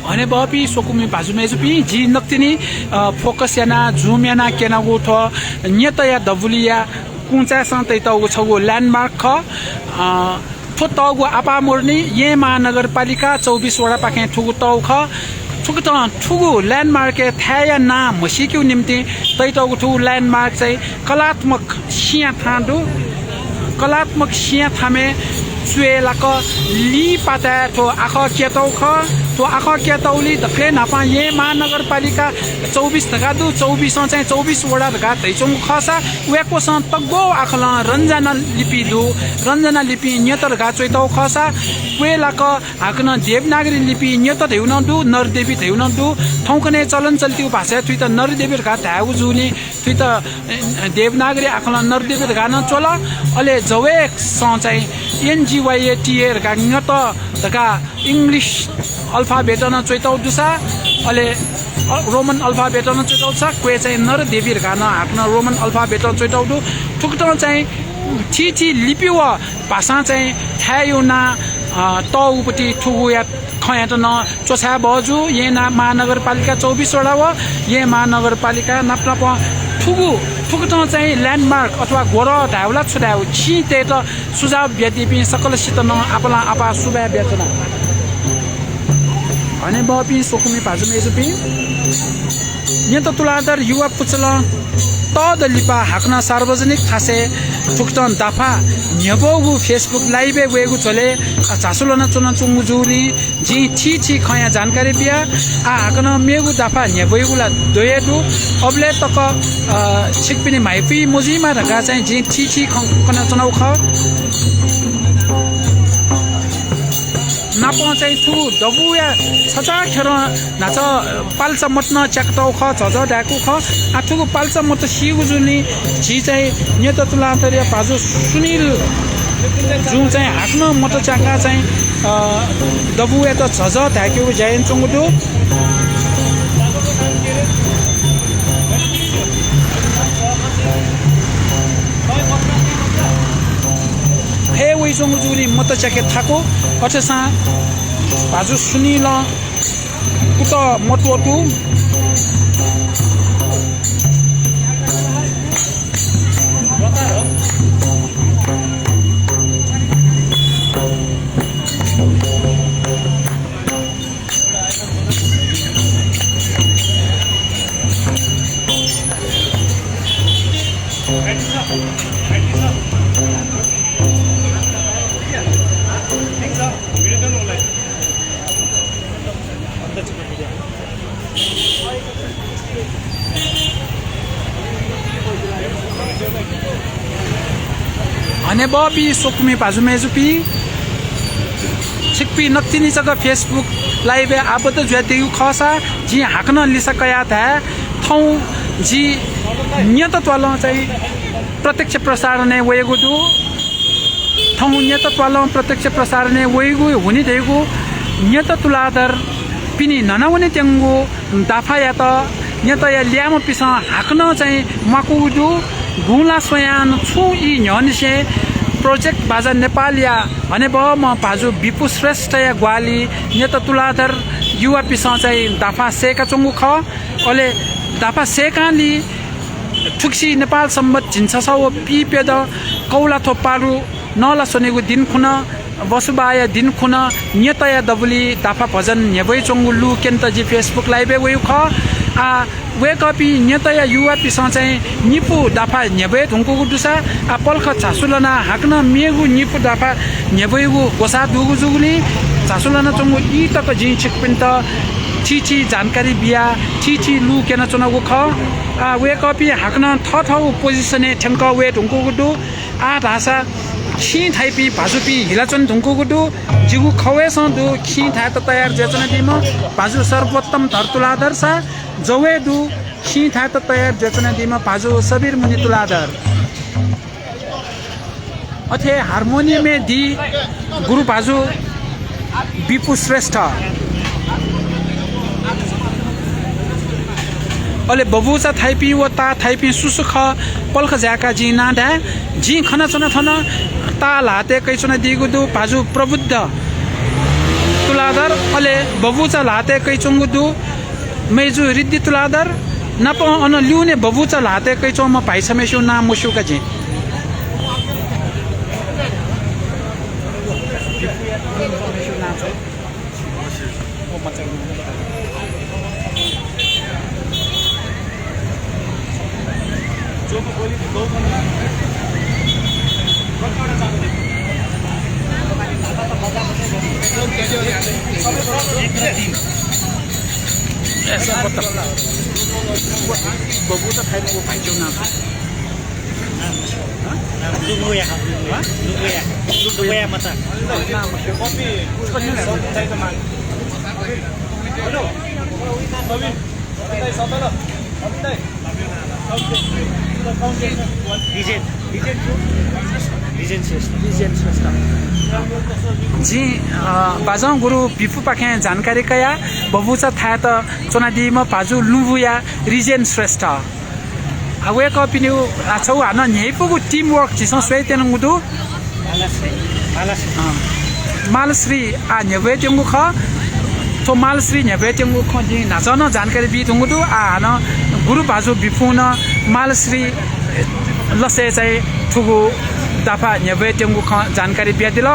अने बपी सोकुमी बाजुमेजुपी जी नक्तिनी फोकस याना जुम याना केना गोठ न्यत या दबुलिया कुचा सन्तै तगु छगु ल्यान्डमार्क ख थो तगु आपा मोर्नी ये महानगरपालिका 24 वडा पाखे ठुगु तौ ख ठुगु ल्यान्डमार्क थाया ना मसिक्यु निम्ति तै तगु ठुगु ल्यान्डमार्क चाहिँ कलात्मक सिया थाडु कलात्मक सिया थामे सुएलाक ली पाता थो आख केतौ ख तो आख केतौली दखले नापा ये महानगरपालिका 24 धगा दु 24 चाहिँ 24 वडा धगा तैचोङ खसा वेको स तग्बो आखल रञ्जना लिपि दु रञ्जना लिपि न्यतर गा चोइतौ खसा वेलाक हाकन देवनागरी लिपि न्यत धेउन दु नरदेवी धेउन दु ठौकने चलन चल्ती भाषा थुइ त नरदेवी गा धाउ जुनी थुइ त देवनागरी आखल नरदेवी गा न चोल अले जवे स चाहिँ NGYATA गा न्यत धगा इंग्लिश अल्फाबेट न चोइतौ दुसा अले रोमन अल्फाबेट न चोइतौ छ क्वे चाहिँ नर देवी गान हाक्न रोमन अल्फाबेट चोइतौ दु ठुक्ट चाहिँ ठी लिपि व भाषा चाहिँ थायो ना तौपटी ठुगु या खया त न चोछा बजु ये ना महानगरपालिका 24 वडा व ये महानगरपालिका नाप्नाप ठुकुट चाहिँ ल्यान्डमार्क अथवा गोर ढाउला छुडाउ छिते त सुझाव व्यतिपि सकलसित न आपला आपा सुबा व्यचना अनि बपी सोकुमी पाजुमेजुपि न्यत तुलादर युवा पुचल तद लिपा हाक्न सार्वजनिक खासे ठुक्टन दाफा न्यबोगु फेसबुक लाइभे वेगु चले झासुलन चुन चुङु जुरी जी ठी खया जानकारी बिया आ हाक्न मेगु दाफा न्यबोगुला दोयेदु अबले तक छिकपिनी माइपी मुजिमा ढका चाहिँ जी ठी खना चुनाउ ख नाप चाहिँ ठु दबुया छचा खेर नाच पाल्चा मट्न च्याक्तौ ख झझ ढाकु ख आठुको पाल्चा मत सिगु जुनी जी चाहिँ न्यत तुलातरिया पाजु सुनिल जु चाहिँ हाक्न मत च्याका चाहिँ दबुया त झझ ढाक्यु जायन चंगुदु हे वइ चंगु जुनी मत च्याके थाको अठसा बाजु सुनिल उत मतवटु अने बपी सोकुमी पाजुमेजुपी छिकपी नक्तिनी जग फेसबुक लाइभ आबद्ध ज्यातिगु खसा जी हाक्न लिसकया था थौ जी न्यत त्वल चाहिँ प्रत्यक्ष प्रसारण वेगु दु थौ न्यत त्वल प्रत्यक्ष प्रसारण वेगु हुनि देगु न्यत तुलादर पिनी ननाउने तेंगु दाफा या त न्यत या ल्याम पिस हाक्न चाहिँ मकुदु गुला सोयान छु इ न्यनिसे प्रोजेक्ट बाजा नेपालिया भने ब म भाजु बिपु श्रेष्ठ या ग्वाली नेत तुलाधर युवा पिसा चाहिँ दाफा सेका चंगु ख अले दाफा सेकाली ठुक्सी नेपाल सम्बत झिन्छसा व पिपेद कौला थोपारु नला सोनेगु दिन खुन बसुबाया दिन खुन नियतया दबुली दाफा भजन नेबै चंगु लु केन्त जी फेसबुक लाइभ वेउ ख आ वेकअपी नियतया युवा पिसा चाहिँ निपु दाफा नेबै धुंगु दुसा आ पल्ख छासुलना हाक्न मेगु निपु दाफा नेबैगु गोसा दुगु जुगुली छासुलना चंगु इ तक जी छिकपिन्त ठी जानकारी बिया ठी लु केना चुनागु ख आ वेकअपी हाक्न थथौ पोजिसने ठंक वे धुंगु दु आ भाषा खी थाइपी भाजुपी हिलाचन ढुङ्कुगुडु जिगु खवेसँदु खी थात तयार जेचन दिम भाजु सर्वोत्तम धरतुलाधर सा जवेदु खी थात तयार जेचन दिम भाजु सबीर मुनि तुलाधर अथे हार्मोनियमे दी गुरु भाजु बिपु श्रेष्ठ अले बबुचा थाइपी व ता थाइपी सुसुख पल्ख ज्याका जी नाडा जी खना चना थन ता लाते कैचना दिगुदु भाजु प्रबुद्ध तुलाधर अले बबुचा लाते कैचुङुदु मेजु रिद्धि तुलाधर नप अन ल्युने बबुचा लाते कैचो म भाइसमेसु नाम मुसुका जी बबू तो खाई वो भाई नाลูกเวียมาจากजी बाजाउ गुरु बिफु पाखे जानकारी कया बबुचा था त चोनादी म पाजु लुबुया रिजेन श्रेष्ठ हावे कपिनु आछौ हान नेपुगु टीम वर्क जिसं स्वेतेन गुदु मालश्री आ नेबे तेंगु ख तो मालश्री नेबे तेंगु ख दि नाजन जानकारी बि तुंगुदु आ हान गुरु बाजु बिफु न मालश्री लसे चाहिँ थुगु दाफा नेबे तेंगु ख जानकारी बिया दिलो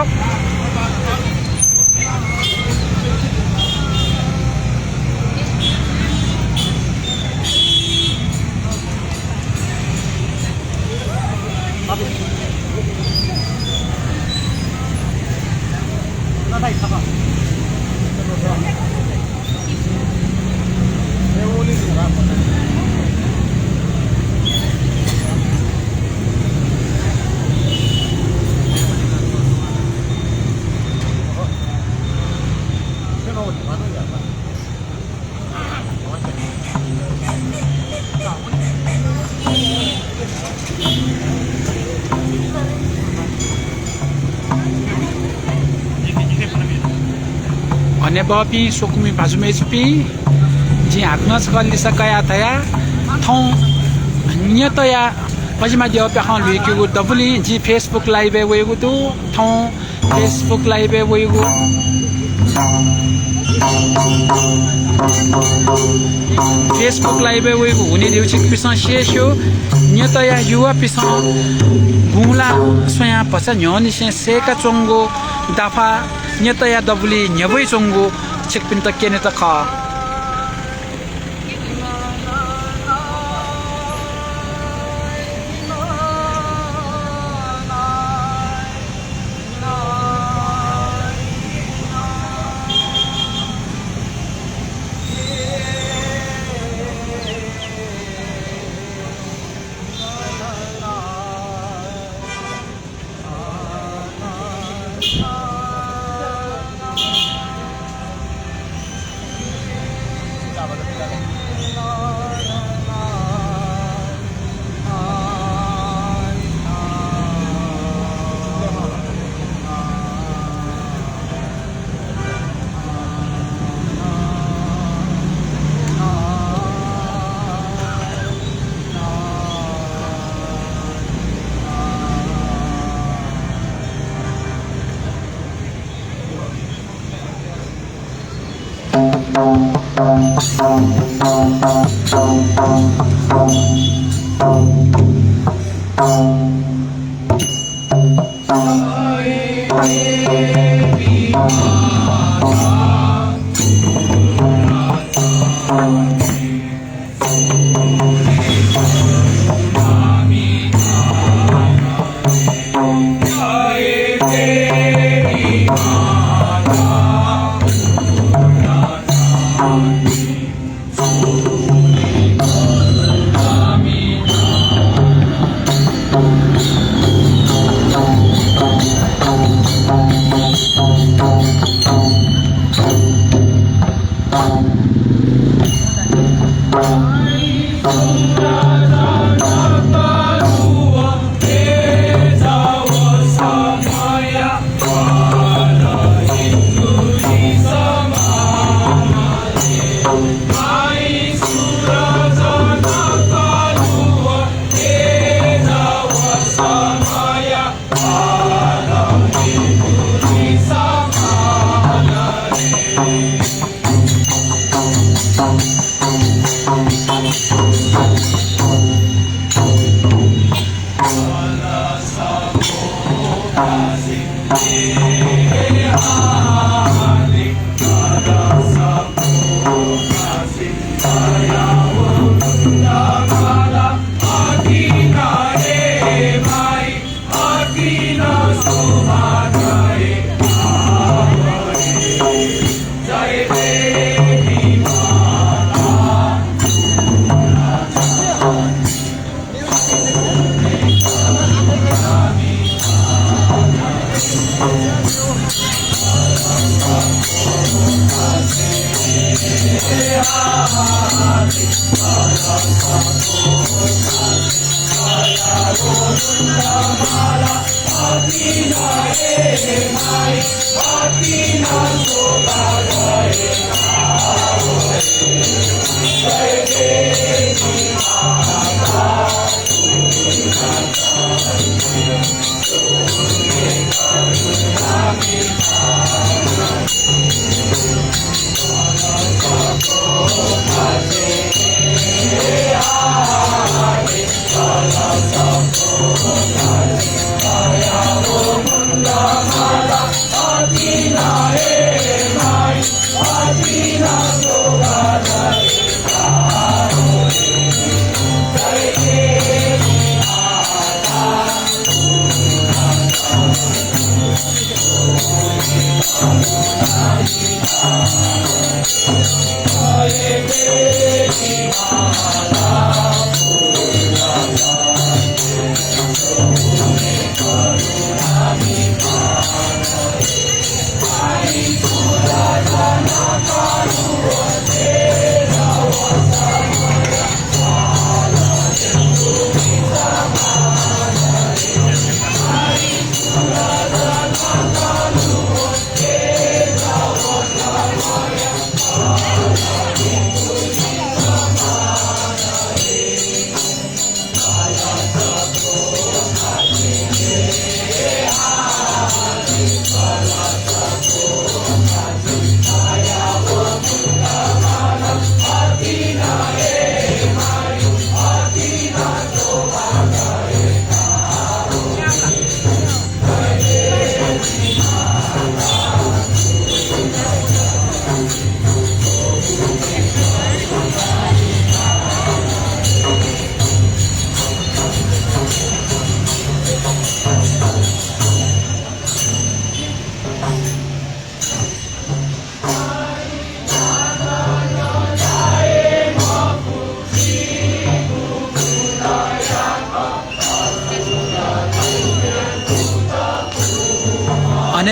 अन्य बपी सोकुमी भाजुमे चुपी जी हाक्न सकली सकया थया थौ नियतया पजिमा दियो पखान लुइकेगु डबली जी फेसबुक लाइभ वेगु दु थौ फेसबुक लाइभ वेगु फेसबुक लाइभ वेगु हुने दिउचिक पिसा शेशो नियतया युवा पिसा गुला सोया पसा न्योनि से सेका चोंगो दाफा न्यतया डबली न्यबै चोंगु छिकपिन त केने त ख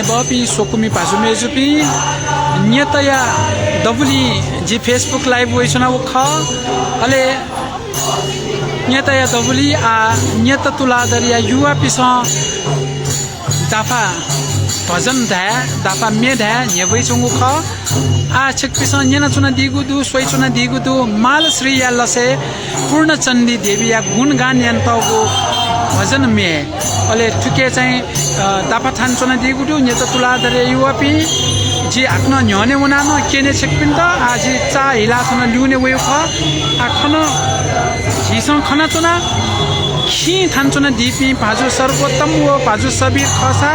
Bapi sokumi pasumi jupi nyata ya double ji Facebook live voice na ukha ale nyata ya double a nyata tula daria yuwa pisa dafa bhajan da dafa me da nyevai chung ukha a chek pisa nyana chuna digudu soi chuna digudu mal sri ya lase purna chandi devi ya gun gan yantago भजन में अले ठुके चाहिँ दापा थान चना दिगुडु नेत तुला दरे युवापी जी आक्न न्यने उनान केने छेकपिन त आजी चा हिला चना ल्युने वयो ख आखन झिसं खना चना खी थान चना दिपी भाजु सर्वोत्तम व भाजु सबीर खसा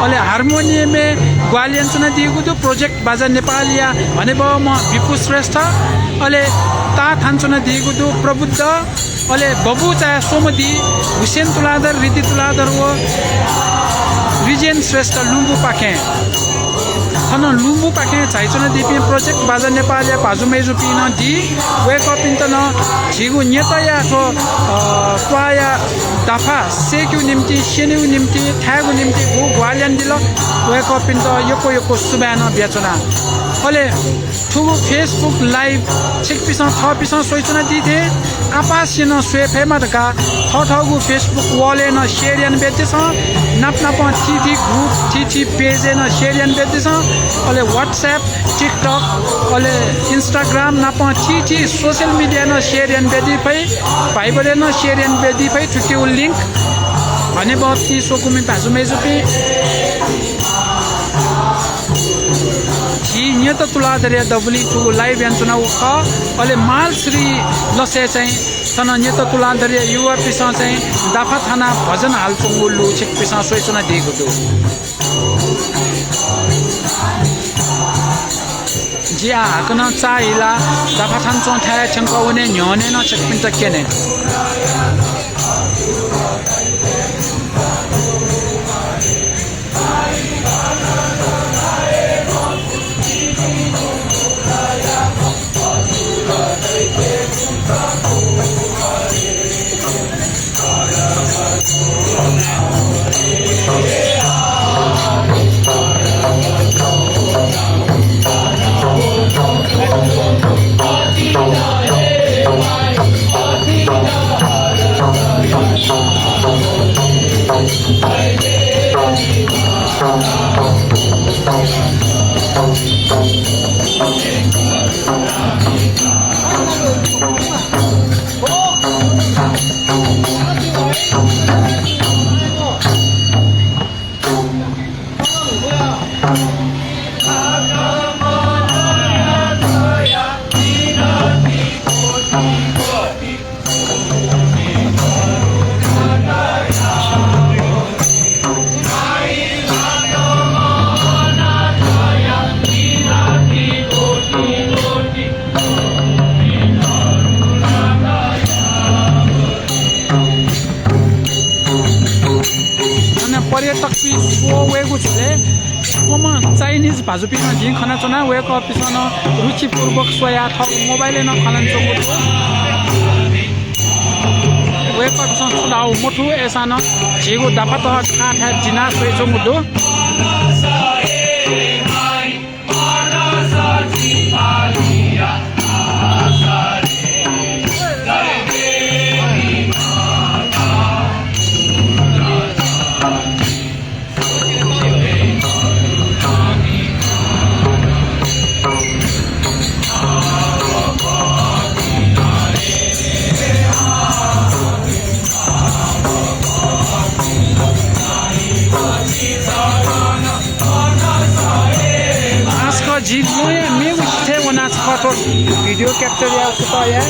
अले हार्मोनियम में ग्वालियन चना दिगुडु प्रोजेक्ट बाजा नेपालिया भने ब म विपु श्रेष्ठ अले ता थान चना दिगुडु प्रबुद्ध अले बबु चाहे सोमदी हुसेन तुलादर रीति तुलादर वो रिजेन श्रेष्ठ लुम्बु पाखे खन लुम्बु पाखे चाइचना दिपि प्रोजेक्ट बाजा नेपाल या भाजु मेजु पिन दि वेक अप इन त न झिगु नेता या थो पाया दाफा सेक्यु निम्ति सेन्यु निम्ति थागु निम्ति गु ग्वालियन दिल वेक अप इन त यको यको सुबान बेचना अले ठुगु फेसबुक लाइभ छेक पिस थ पिस सोइचना दिथे आपासिन स्वेफेमा दका ठठगु फेसबुक वले न शेरियन बेतेछ नाप टीटी ग्रुप टीटी पेज न शेरियन बेतेछ अले व्हाट्सएप टिकटक अले इंस्टाग्राम नाप टीटी सोशल मीडिया न शेरियन बेदि फै भाइबरे न शेरियन बेदि फै ठुक्यु लिंक भने बत्ती सोकुमी भाजुमेजुपी छि त तुला दरे दबली टु लाइभ यान्चुना उख अले माल श्री लसे चाहिँ सन नेत तुला दरे युवा पिसा चाहिँ दाफा थाना भजन हालचुङुल्लु छिक पिसा सोइचुना दिएको दु जिया हाकन चाइला दाफा थान चों थाया छंका उने न्योने न छिक पिन केने पर्यटक वेगु छुले कोमा चाइनीज भाजुपिना झिङ खना चना वेक पिसन रुचिपूर्वक सोया थ मोबाइल न खलन चोगु वेक पिसन छुलाउ मोठु एसान झिगु दापा त खाठा जिना सोय चोगु दो जी मैं उससे वो नाच खातो वीडियो कैप्चर या उसका या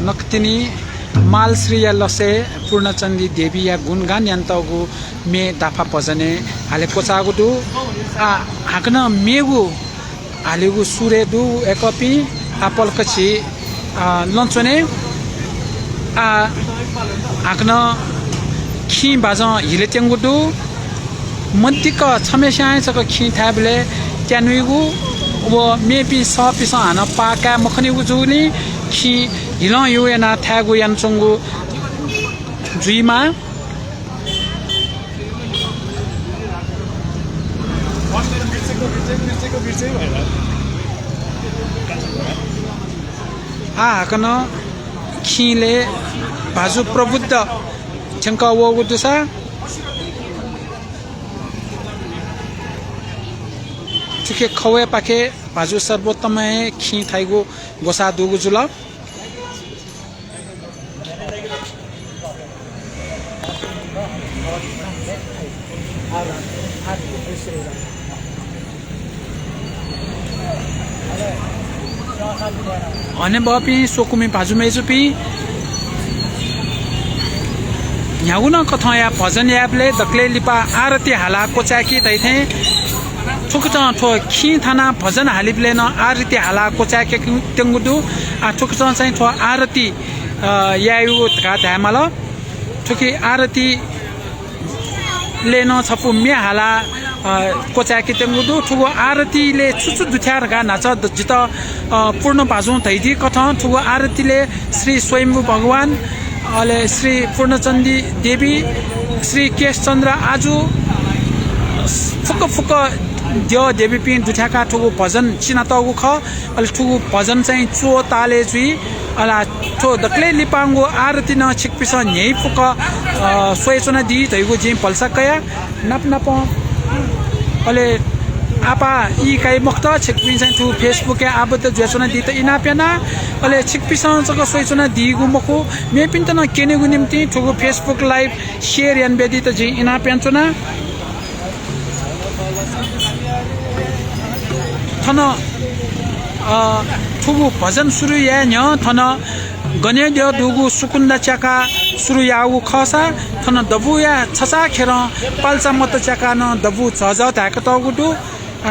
नक्तिनी मालश्री या लसे पूर्णचंदी देवी या गुणगान यंतगु मे दाफा पजने हाले कोचागुदु हाकन मेगु हालेगु सुरेदु एकपि आपल कछि लन्चने हाकन खि बाज हिले टेंगुदु मन्तिक छमेस्याए चक खि थाबले त्यानुइगु वो मेपी सपिस हान पाका मखनिगु जुनी खि हिल यो याना थागु यानचंगु जुइमा हाकन खिले भाजु प्रबुद्ध छंका वो दुसा चुके खवे पाखे भाजु सर्वोत्तम खि थाइगु गोसा दुगु जुल अने बपी सोकुमी भाजु मेजुपी न्याउन कथया भजन यापले दक्ले लिपा आरती हाला कोचाकी दैथे ठुकच ठो खि थाना भजन हालिबले न आरती हाला कोचाके तेंगुदु आ ठुकच चाहिँ ठो आरती यायु का धामल ठुकी आरती लेन छपु मे हाला कोचाकी तेंगुदु ठुगो आरतीले चुचु दुथ्यार गा नाच जित पूर्ण भाजु थैदि कथ ठुगो आरतीले श्री स्वयंभू भगवान अले श्री पूर्णचंदी देवी श्री केशचन्द्र आजु फुक फुक दियो देवी पिन दुठाका ठुगु भजन चिनातगु ख अले ठुगु भजन चाहिँ चो ताले जुई अला ठो दक्ले लिपांगु आरती न छिकपिस न्यै फुक सोयचना दि थैगु जिम पल्सकया नप नप अले आपा ई काई मक्त छिकपिन चाहिँ ठु फेसबुक या आबत ज्वेचना दि त इना पेना अले छिकपिस चक सोयचना दिगु मखु मे पिन त न केनेगु निम्ति ठुगु फेसबुक लाइभ शेयर यान बेदि त जि इना पेन्चना थन ठुगु भजन सुरु या न्य थन गने दियो दुगु सुकुन्दा चाका सुरु याउ खसा थन दबु या छसा खेर पाल्चा मत चाका न दबु छज ताक तगु दु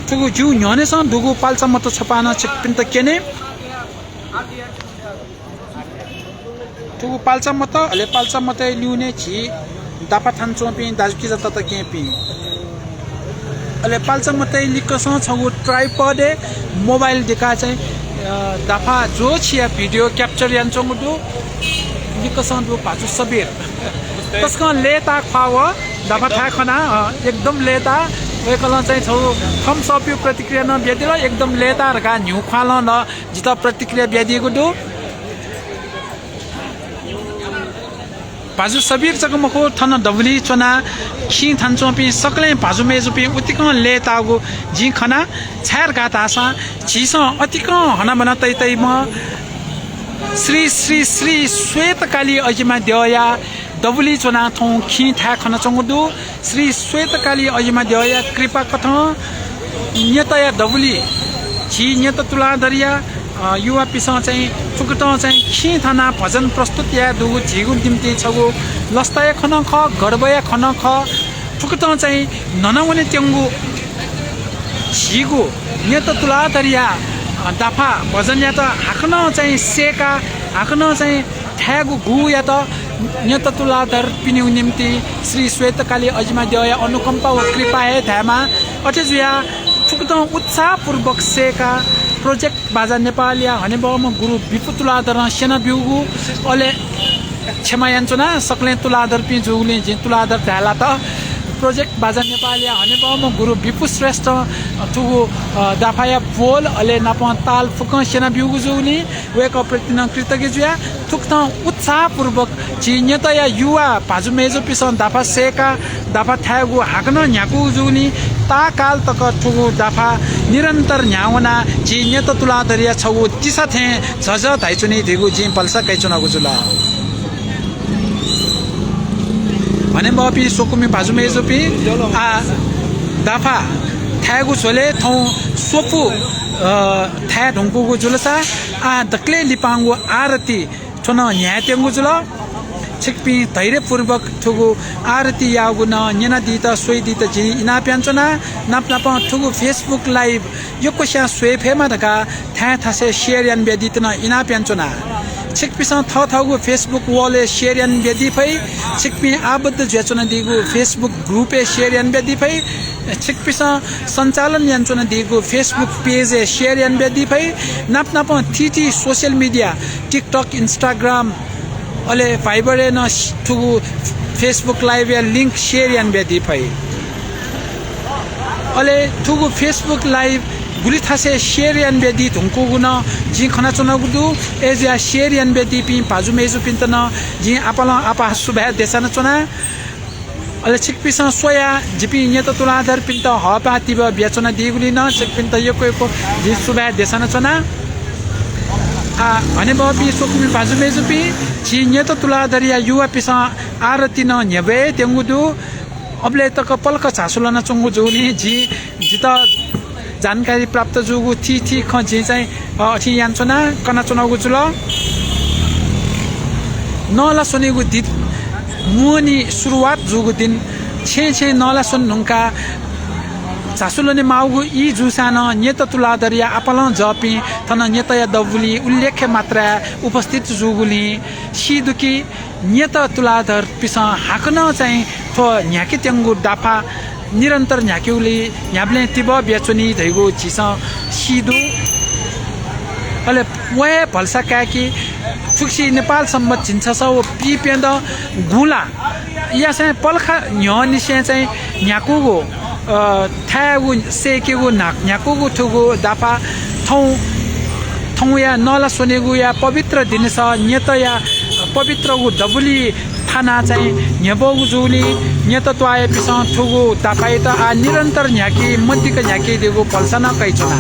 ठुगु जु न्यने स दुगु पाल्चा मत छपान छिकपिन त केने ठुगु पाल्चा मत अले पाल्चा मत लिउने छि दापा थान चोपि दाजुकी जता त केपि अले पाल्चा मत लिकस छगु ट्राइपॉड मोबाइल दिका चाहिँ दाफा जो छिया भिडियो क्याप्चर यान्छौं दु लिकस दु पाजु सबेर तस्क लेता खाव दाफा था खना एकदम लेता वेकल चाहिँ छौ थम्स अप यो प्रतिक्रिया न बेदिल एकदम लेता रका न्यु खाल न जित प्रतिक्रिया बेदिएको दु भाजु सबीर चकमको थन डबली चना खि थान्छोपि सकले भाजु मेजुपि उतिक लेतागु जि खना छार गातासा छिस अतिक हना बना तै तै म श्री श्री श्री श्वेतकाली अजिमा देवया डबली चना थौ खि था खना चंगदु श्री श्वेतकाली अजिमा देवया कृपा कथ न्यतया डबली छि न्यत तुला दरिया युवा पिसा चाहिँ ठुकट चाहिँ खि थाना भजन प्रस्तुत या दुगु झिगु निम्ति छगु लस्ताय खन ख गडबया खन ख ठुकट चाहिँ ननवने तेंगु झिगु नेत तुला दरिया दाफा भजन या त हाकन चाहिँ सेका हाकन चाहिँ ठ्यागु गु या त नेत तुला दर पिन्यु निम्ति श्री श्वेतकाली अजिमा देवया अनुकम्पा व कृपा हे धामा अटेजुया ठुकट उत्साहपूर्वक सेका प्रोजेक्ट बाजा नेपालिया हनेबम गुरु विपुतुलादर सेना बिउगु अले क्षमा यान्छना सकले तुलादर पि जुगले जि तुलादर धाला त प्रोजेक्ट बाजा नेपालिया हनेबम गुरु विपु श्रेष्ठ ठुगु दाफाया बोल अले नप ताल फुक सेना बिउगु जुगले वेक प्रतिन कृतज्ञ जुया ठुक्थ उत्साहपूर्वक जिन्यतया युवा भाजु मेजो पिसन दाफा सेका दाफा थागु हाकन न्याकु जुगले ता काल तक ठुगु दाफा निरन्तर न्यावना जिन्यत तुलादरिया छगु तिसा थे झझ धाइचुनी दिगु जि पल्सा कैचुनागु जुला भने बपी सोकुमी भाजु मेजोपि आ दाफा थागु छोले थौ सोपु था ढुंगुगु जुलसा आ दक्ले लिपांगु आरती थोन न्यातेंगु जुल छिकपि धैर्यपूर्वक ठुगु आरती यागु न न्यना दिता सोइ दिता जि इना प्यान्चना नाप नाप ठुगु फेसबुक लाइभ यो कोस्या सोइ फेमा धका था थासे शेयर यान बेदित न इना प्यान्चना छिकपिसा थगु फेसबुक वॉले शेयर यान बेदी फै छिकपि आबद्ध ज्याचना दिगु फेसबुक ग्रुप ए शेयर यान बेदी फै छिकपिसा सञ्चालन यानचना दिगु फेसबुक पेज ए शेयर यान बेदी फै नाप थीटी सोशल मीडिया टिकटक इंस्टाग्राम अले फाइबर ए न थुगु फेसबुक लाइव या लिंक शेयर यान बेदी फै अले थुगु फेसबुक लाइव गुली थासे शेयर यान बेदी धुंको गुना जी खना चुना गुदु एजिया शेयर यान बेदी पि पाजु मेजु पिन्तन जी आपला आपा सुबह देसन चुना अले छिकपिसा सोया जिपि न्यत तुला आधार पिन्त हपा तिब बेचना दिगुली न छिक पिन्त यको जी सुबह देसन चुना आ भने बपि सोकुमि पाजु मेजु पि जी न्यत तुला आधार या युवा पिसा आरती न न्यबे तेंगुदु अबले तक पलक चासुलना चंगु जोनी जी जित जानकारी प्राप्त जुगु थी खजी चाहिँ अथि यानचना कना चुनाउगु जुल नला सोनेगु दित मुनी सुरुवात जुगु दिन छे नला सोन नुंका चासुलने माउगु ई जुसान नेत तुलादरिया आपलन जपि थन नेतया दबुली उल्लेख्य मात्रा उपस्थित जुगुली सिदुकी नेत तुलादर पिसा हाकन चाहिँ थो न्याके तेंगु दाफा निरन्तर न्याकेउली न्याब्ले तिब बेचुनी धैगु छिस सिदु अले वहे भल्सा काकी थुक्सी नेपाल सम्म चिन्छ सौ पिपेन्द गुला या चाहिँ पलखा न्यनि चाहिँ न्याकुगु थागु सेकेगु नाक न्याकुगु थुगु दाफा थौ या नला सोनेगु या पवित्र दिनस नेत या पवित्रगु दबुली थाना चाहिँ न्यबगु जुली नेत त्वाए पिसा थुगु दाफाइ त आ निरन्तर न्याकी मन्दिक न्याकी देगु पल्सन कैचना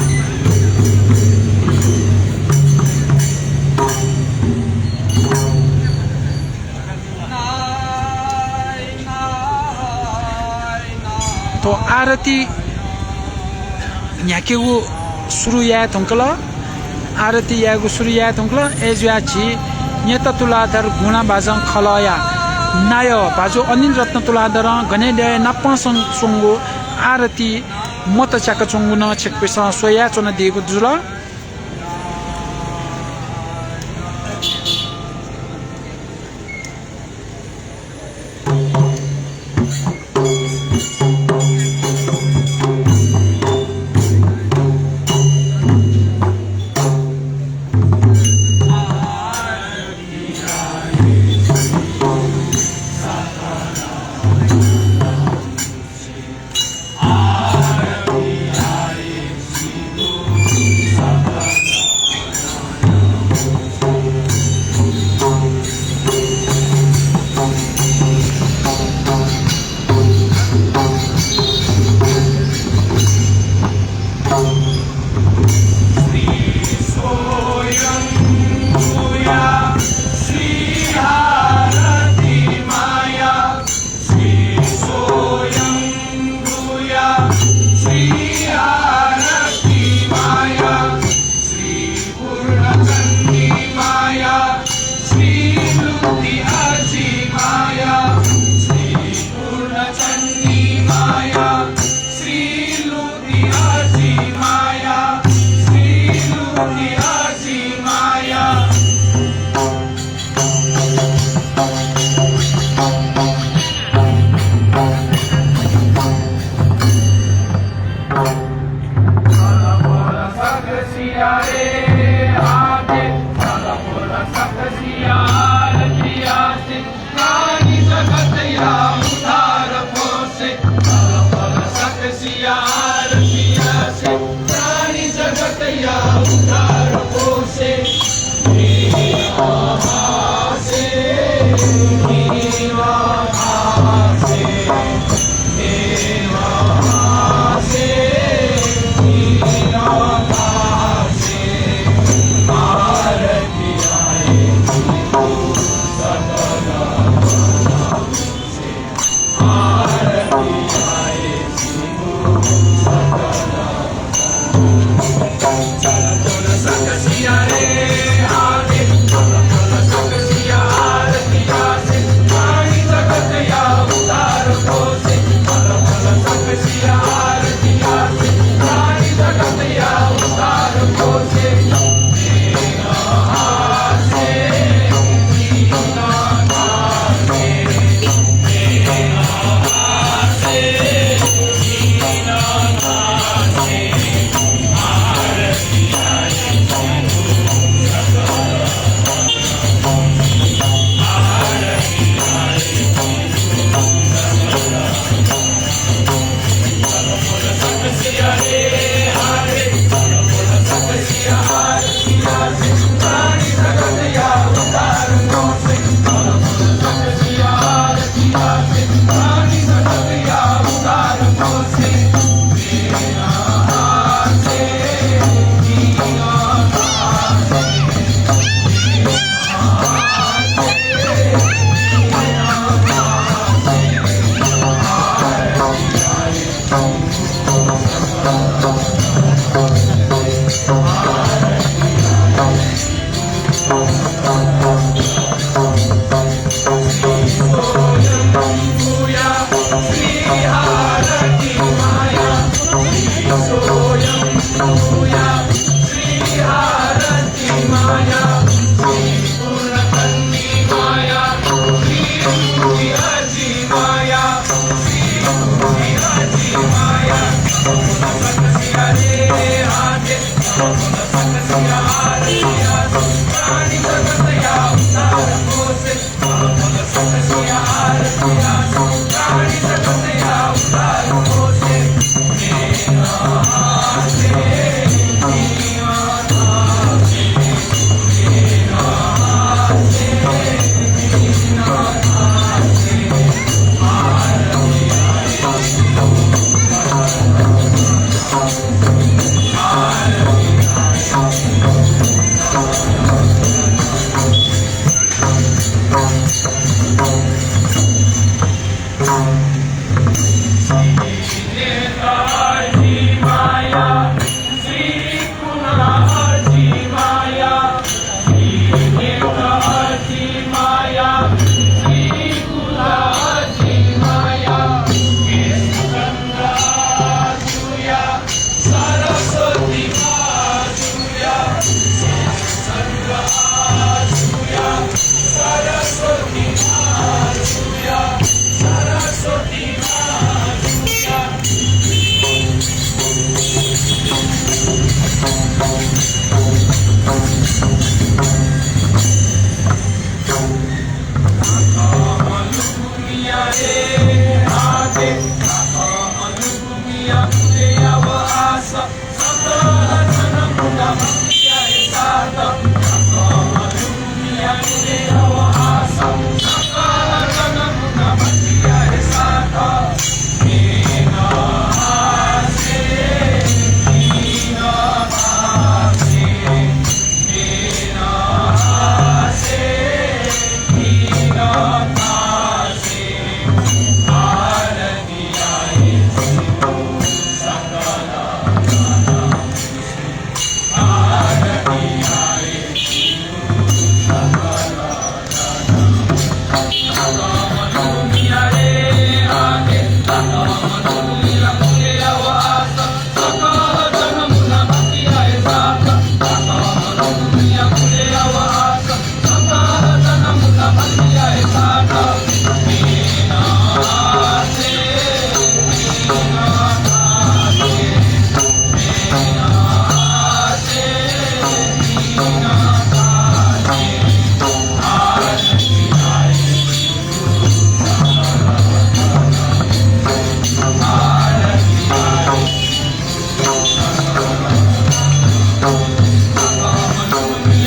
तो आरती न्याकेगु सुरु या थंकला आरती यागु सुरु या थंकला एजुयाची नेत तुलाधर गुणा बाजं खलया नाय बाजु अनिल रत्न तुलाधर गनेले नापसंग सुंगु आरती मत चाक चंगु न छेकपेसा सोया चना दिएको जुल Sakasiare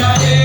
Yeah.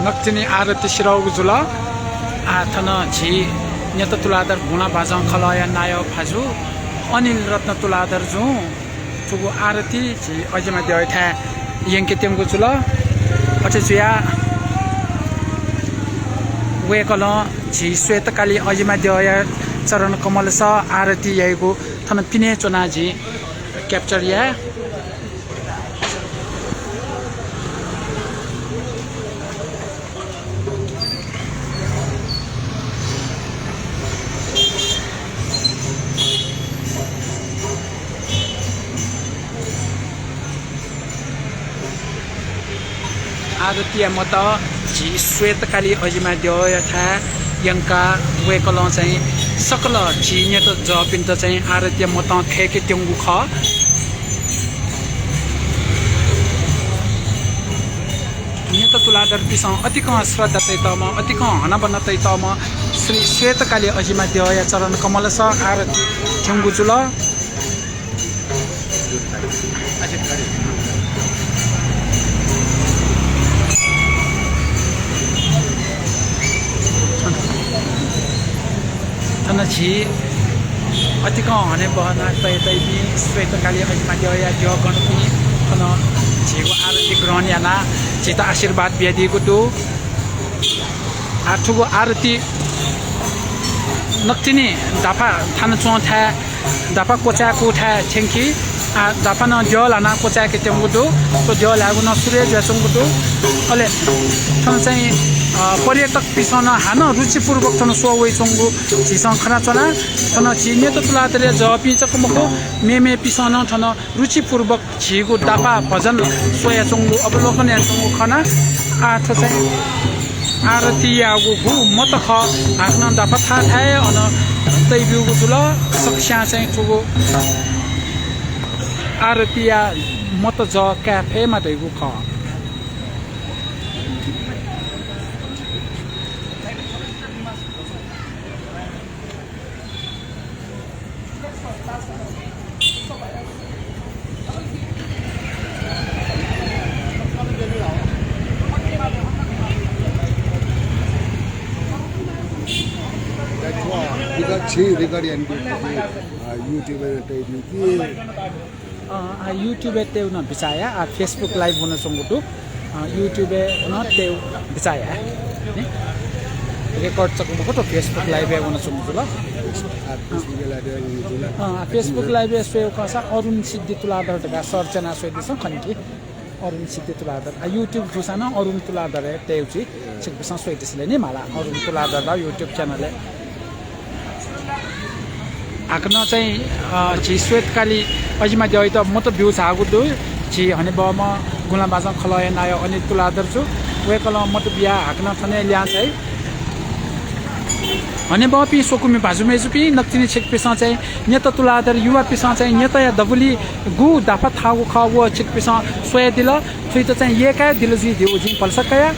नक्तिनी आरती सिराउगु जुल आथन झी नेत तुलादर गुणा बाजं खलया नाय फाजु अनिल रत्न तुलादर जु ठुगु आरती झी अजिमा देय था यंके तेमगु जुल अझ जुया वेकल झी श्वेतकाली अजिमा देय चरण कमल स आरती यगु थन पिने चोना झी क्याप्चर या आरती मत झी श्वेतकाली अजिमा देय था यंका वेकल चाहिँ सकल झी नेत जपिन्त चाहिँ आरती मत खेके तेंगु ख नेत तुलादर पिस अतिक श्रद्धा तैतम अतिक हन बन तैतम श्री श्वेतकाली अजिमा देय चरण कमल स आरती तेंगु जुल झी अतिक हने बहना तै श्वेतकाली अजिमा देय दियो गणपति खन झीको आरती ग्रहण याना झी त आशीर्वाद बिदिएको दु आठुको आरती नक्तिनी दाफा थान चोथा दाफा कोचाको उठा छेंकी दाफा न दियो लाना कोचाके तेंगुदु तो दियो लागु न सूर्य जसंगुदु अले थन चाहिँ पर्यटक पिसन हान रुचिपूर्वक थन सोवै चंगु झिसं खना चना थन झिने त तुलातले जपि चकमको मेमे पिसन थन रुचिपूर्वक झिगु दापा भजन सोया चंगु अवलोकन या चंगु खना आठ चाहिँ आरती यागु गु मत ख हाक्न दापा था थाए अन तै बिउगु जुल सक्ष्या चाहिँ ठुगु आरती या मत ज क्याफे मा दैगु ख YouTube teu na bisaya Facebook live bona chongutu YouTube na teu bisaya ni record chakmo ko to Facebook live bona chongutu la Facebook live sweo kasa arun siddhi tuladar daga सर्चना सोइदिस खन्की Arun Siddhi Tuladhar YouTube खुसाना Arun Tuladhar teu chi chikbisan सोइदिसले नि माला अरुण तुलादर दा YouTube channel आकन चाहिँ झी श्वेतकाली अजिमा देय त म त view छागुदु झी हने बम गुला बाजा खलय नाय अनि तुलादर छु वेकल म त बिया हाक्न थने ल्या चाहिँ हने बपि सोकुमी भाजुमे जुपि नक्तिनी छेक पिसा चाहिँ नेत तुलादर युवा पिसा चाहिँ नेत या दबुली गु दाफा थागु खव छेक पिसा सोय दिल थुइ त चाहिँ एका दिल जी देउ जी पलसकया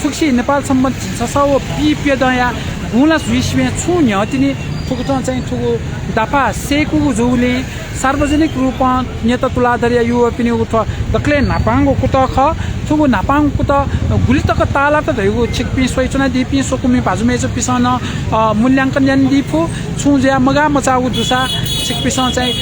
फुक्सी नेपाल सम्बन्ध छसव पिपे दया गुला जुइसमे छु न्यतिनी ठुकुटन चाहिँ ठुकु दापा सेकु जुले सार्वजनिक रूपमा नेत तुलादर युवा पिनि उठ दक्ले नापाङको कुत ख ठुकु नापाङ कुत गुलितक ताला त धैगु छिकपि सोइचना दिपि सोकुमी भाजुमे ज पिसन मूल्याङ्कन यान दिफु छुज्या मगा मचाउ दुसा छिकपिसन चाहिँ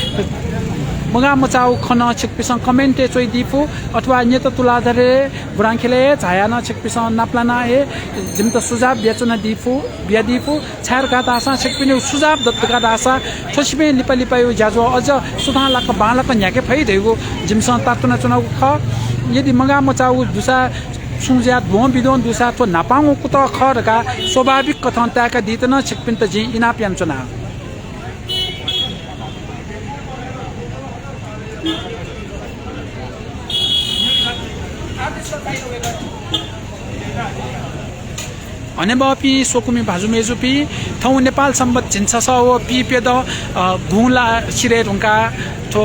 मगा मचाउ खन छिकपिसन कमेन्टे चोइ दिफु अथवा नेत तुलादरे बुराङखेले झाया न छिकपिसन नाप्लाना ए जिम त सुझाव बेचना दिफु बिया दिफु छार का दासा छिकपिने सुझाव दत्तका दासा ठोसिमे लिपालिपायो ज्याजो अझ सुधा लाक बालक न्याके फै देगु जिमसन तातुना चुनाउ ख यदि मगा मचाउ दुसा सुज्या धों बिदोन दुसा तो नापाङ कुत खरका स्वाभाविक कथन त्याका दितन छिकपिन त जी इनाप्यान चुना हने बपि सोकुमी भाजुमे जुपि थौ नेपाल सम्बत झिन्छ स ओ पिपे द गुला सिरे रुंका थो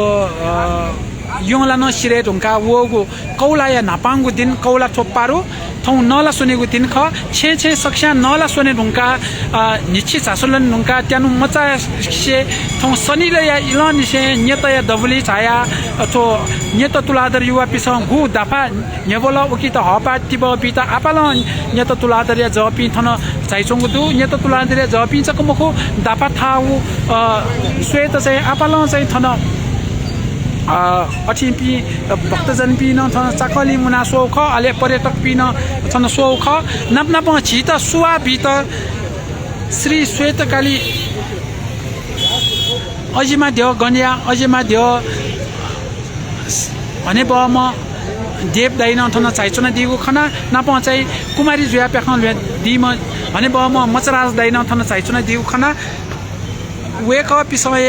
yongla no sire rungka wogo kaula ya napangu din kaula thoparu thong nala sunego din kha che saksha nala sune rungka nichi chasolan rungka tyanu macha she thong sanile ya ilani she nyeta ya dovli chaya atho nyeta tuladar yuwa pisang gu dafa nyevola ukita hapa tiba pita apala nyeta tuladar ya japi thana chaichongu du nyeta tuladar ya japi chakomko dafa thau sweta चाहिँ apala चाहिँ thana अठिपी भक्तजन pin Chakli मुना सोख अले पर्यटक pin छन सोख नपनाप छित सुवा भीतर श्री श्वेतकाली अजिमा देव गन्या अजिमा देव भने बम देव दाइन थन चाइचना दिगु खना नप चाहिँ कुमारी जुया पेखन दिम भने बम मचराज दाइन थन चाइचना दिगु खना वेक अप समय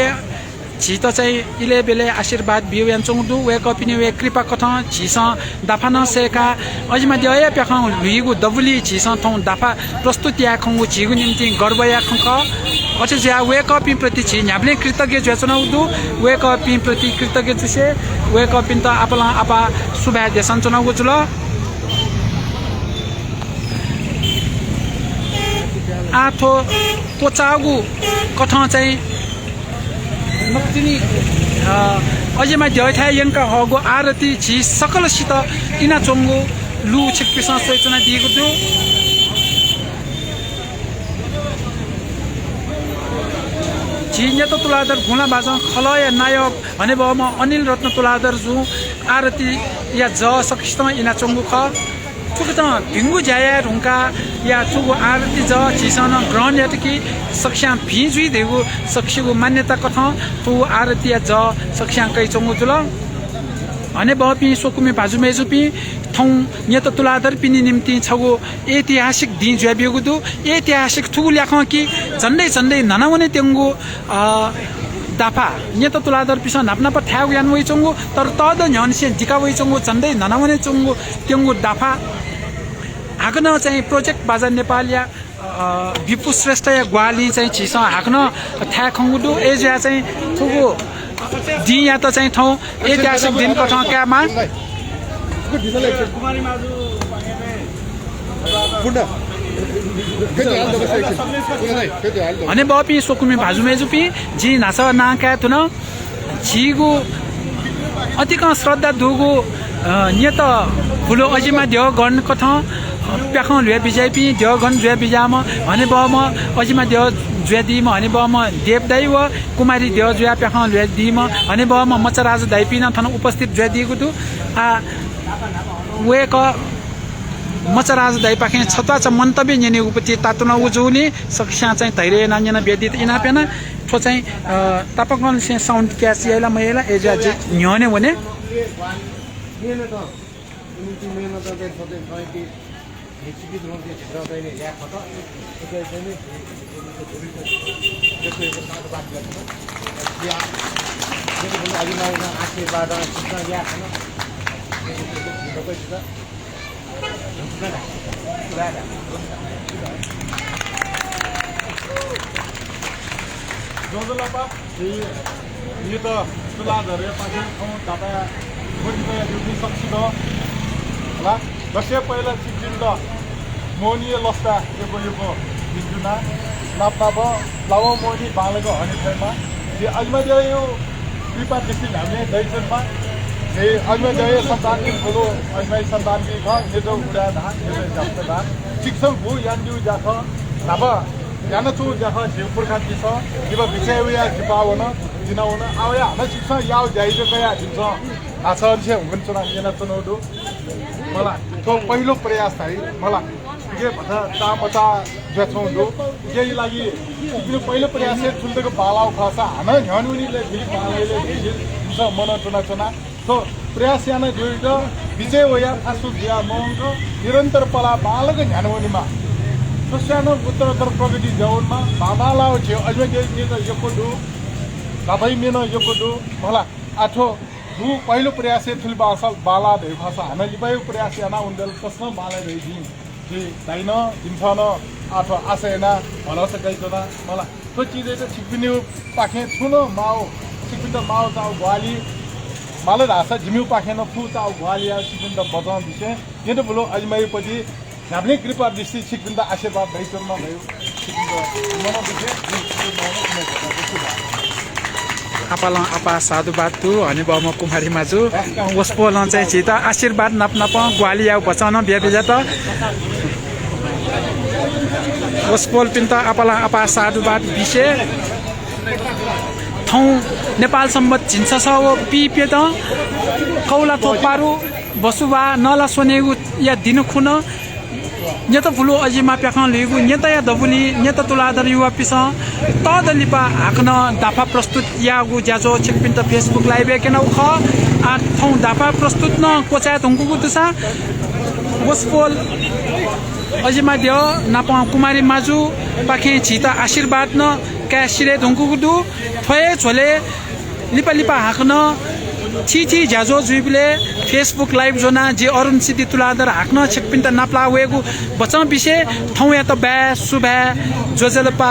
छित चाहिँ इले बेले आशीर्वाद बिउ यान्चोंदु वेक अप नि वे कृपा कथ छिस दाफा न सेका अजिमा दिए पेखन लुइगु दबुली छिस थौ दाफा प्रस्तुति या खंगु छिगु निम्ति गर्व या खंक अझ ज्या वेक अप प्रति छि न्याब्ले कृतज्ञ ज्याचनाउदु वेक अप प्रति कृतज्ञ जुसे वेक अप त आपला आपा सुभा देसन चनाउगु जुल आथो कोचागु कथ चाहिँ नक्तिनी अझैमा ध्यथा यंका हगो आरती छि सकलसित इना चोंगो लु छिकपिसा सोचना दिएको छु छिन्यत तुलादर गुणा बाजा खलय नायक भने बम अनिल रत्न तुलादर जु आरती या ज सकिस्त इना चोंगो ख चुकता भिंगु जाया रुंका या चुगु आरती ज छिसन ग्रहण यतकी सक्षा भिजुइ देगु सक्षिगु मान्यता कथा तु आरती या ज सक्षा कै चोंगु जुल भने बपि सोकुमे बाजु मेजुपि थौ न्यत तुलादर पिनि निम्ति छगु ऐतिहासिक दिन ज्याबिगु दु ऐतिहासिक थुगु ल्याख कि झन्डै झन्डै ननाउने तेंगु दाफा न्यत तुलादर पिसा नापना प थ्याउ यान वइ चोंगु तर तद न्यनसे दिका वइ चोंगु झन्डै ननाउने चोंगु तेंगु दाफा हाक्न चाहिँ प्रोजेक्ट बाजार नेपालिया विपु श्रेष्ठ या ग्वाली चाहिँ छिस हाक्न थ्या खंगुदु एजिया चाहिँ थुगु दि या त चाहिँ थौ ऐतिहासिक दिन कथा क्यामा कुमारी माजु भने बपि सोकुमे भाजु मेजुपि जी नासा नाका थुन छिगु अतिक श्रद्धा दुगु नियत फुलो अजिमा देव गण कथा प्याखन लुया बिजाइपि देव गण जुया बिजाम भने बम अजिमा देव जुया दिम भने बम देवदाई व कुमारी देव जुया प्याखन लुया दिम भने बम मचराज दाइपिन थन उपस्थित जुया दिगु दु आ वेक मचराज दाइ पाखे छत्वा छ मन्तव्य नेने उपति तातुना उजुनी सक्षा चाहिँ धैर्य नान्यना व्यदित इनापेना थो चाहिँ तापकन से साउन्ड क्यास याला मयला एजा जे न्यने भने जोजलापा ये तो तुलाधर पाछे दादा गोटिया ड्युटी सक्सिद होला दशे पहिला चिकिन्द मोनी लस्ता यो बिजुना नापाब लाव मोनी बालेको हनिफमा जे अजमा यो कृपा डिस्ट्रिक्ट हामीले दैसनमा जे अजमा जय सन्तान ठुलो अजमा सन्तान कि ख नेतो उडा धान नेतो जस्तो धान शिक्षक भू यान्जु जाख नाब याना छु जाख जिपुरखा दिस जिब विषय या जिपावन जिनावन आया हामी शिक्षक याव जाइजो कया दिन्छ आछन छे हुन चुना याना चुनौदु मला तो पहिलो प्रयास थाइ मला के भन्छ तामता जछौदु के लागि तिम्रो पहिलो प्रयास छ छुल्दको बालाउ खसा हामी झनुनीले भिल बालाइले दिन्छ मन चुना चुना तो प्रयास याना जोइदो विजय होया आसु दिया मौंग निरन्तर पला बालक झनुनीमा सुसानो उत्तरोत्तर प्रगति जौनमा बाबालाउ छ अझै के यकोदु सबै मेनो यकोदु होला आठो दु पहिलो प्रयास थुल बाला धै भाषा हामी लिबायो प्रयास याना उन्दल प्रश्न बाला धै दि कि दैन दिन्छन आठो आसेना भला सकाइजना होला तो चिजे त छिपिनु पाखे छुनो माओ छिपिन माओ जाउ ग्वाली माला रासा जिम्यू पाखेन फुचा ग्वालिया सिकिन्द बजाउँ दिसे यता बोलो अजमाईपछि हामीले कृपा दृष्टि सिकिन्द आशीर्वाद भइसम्म भयो सिकिन्द मनाउ दिसे apalang apa sadubat tu ani bawa kumari maju waspol lancai cita आशीर्वाद नप नप ग्वालिया बचाउन बिया बिजा त waspol pinta apalang apa sadubat bise थौ नेपाल सम्बत झिन्छ छ ओ पिपे त कौला थोपारु बसुबा नला सोनेगु या दिनु खुन न्यता फुलो अजिमा प्याखन लिगु न्यता या दबुली न्यता तुलादर युवा पिस त दलिपा हाक्न दाफा प्रस्तुत यागु ज्याजो छिकपिन त फेसबुक लाइभ केन ख आ थौ दाफा प्रस्तुत न कोचा धंगुगु तुसा वसपोल अजिमा दियो नापा कुमारी माजु पाखे छिता आशीर्वाद न क्यासिरे धंगुगु दु थय छोले लिपा लिपा हाक्न छिछि ज्याजो जुइबले फेसबुक लाइभ जोना जे अरुण सिद्धि तुलादर हाक्न छिकपिन त नाप्ला वेगु बचाउ विषय थौ या त बे सुबे जोजलपा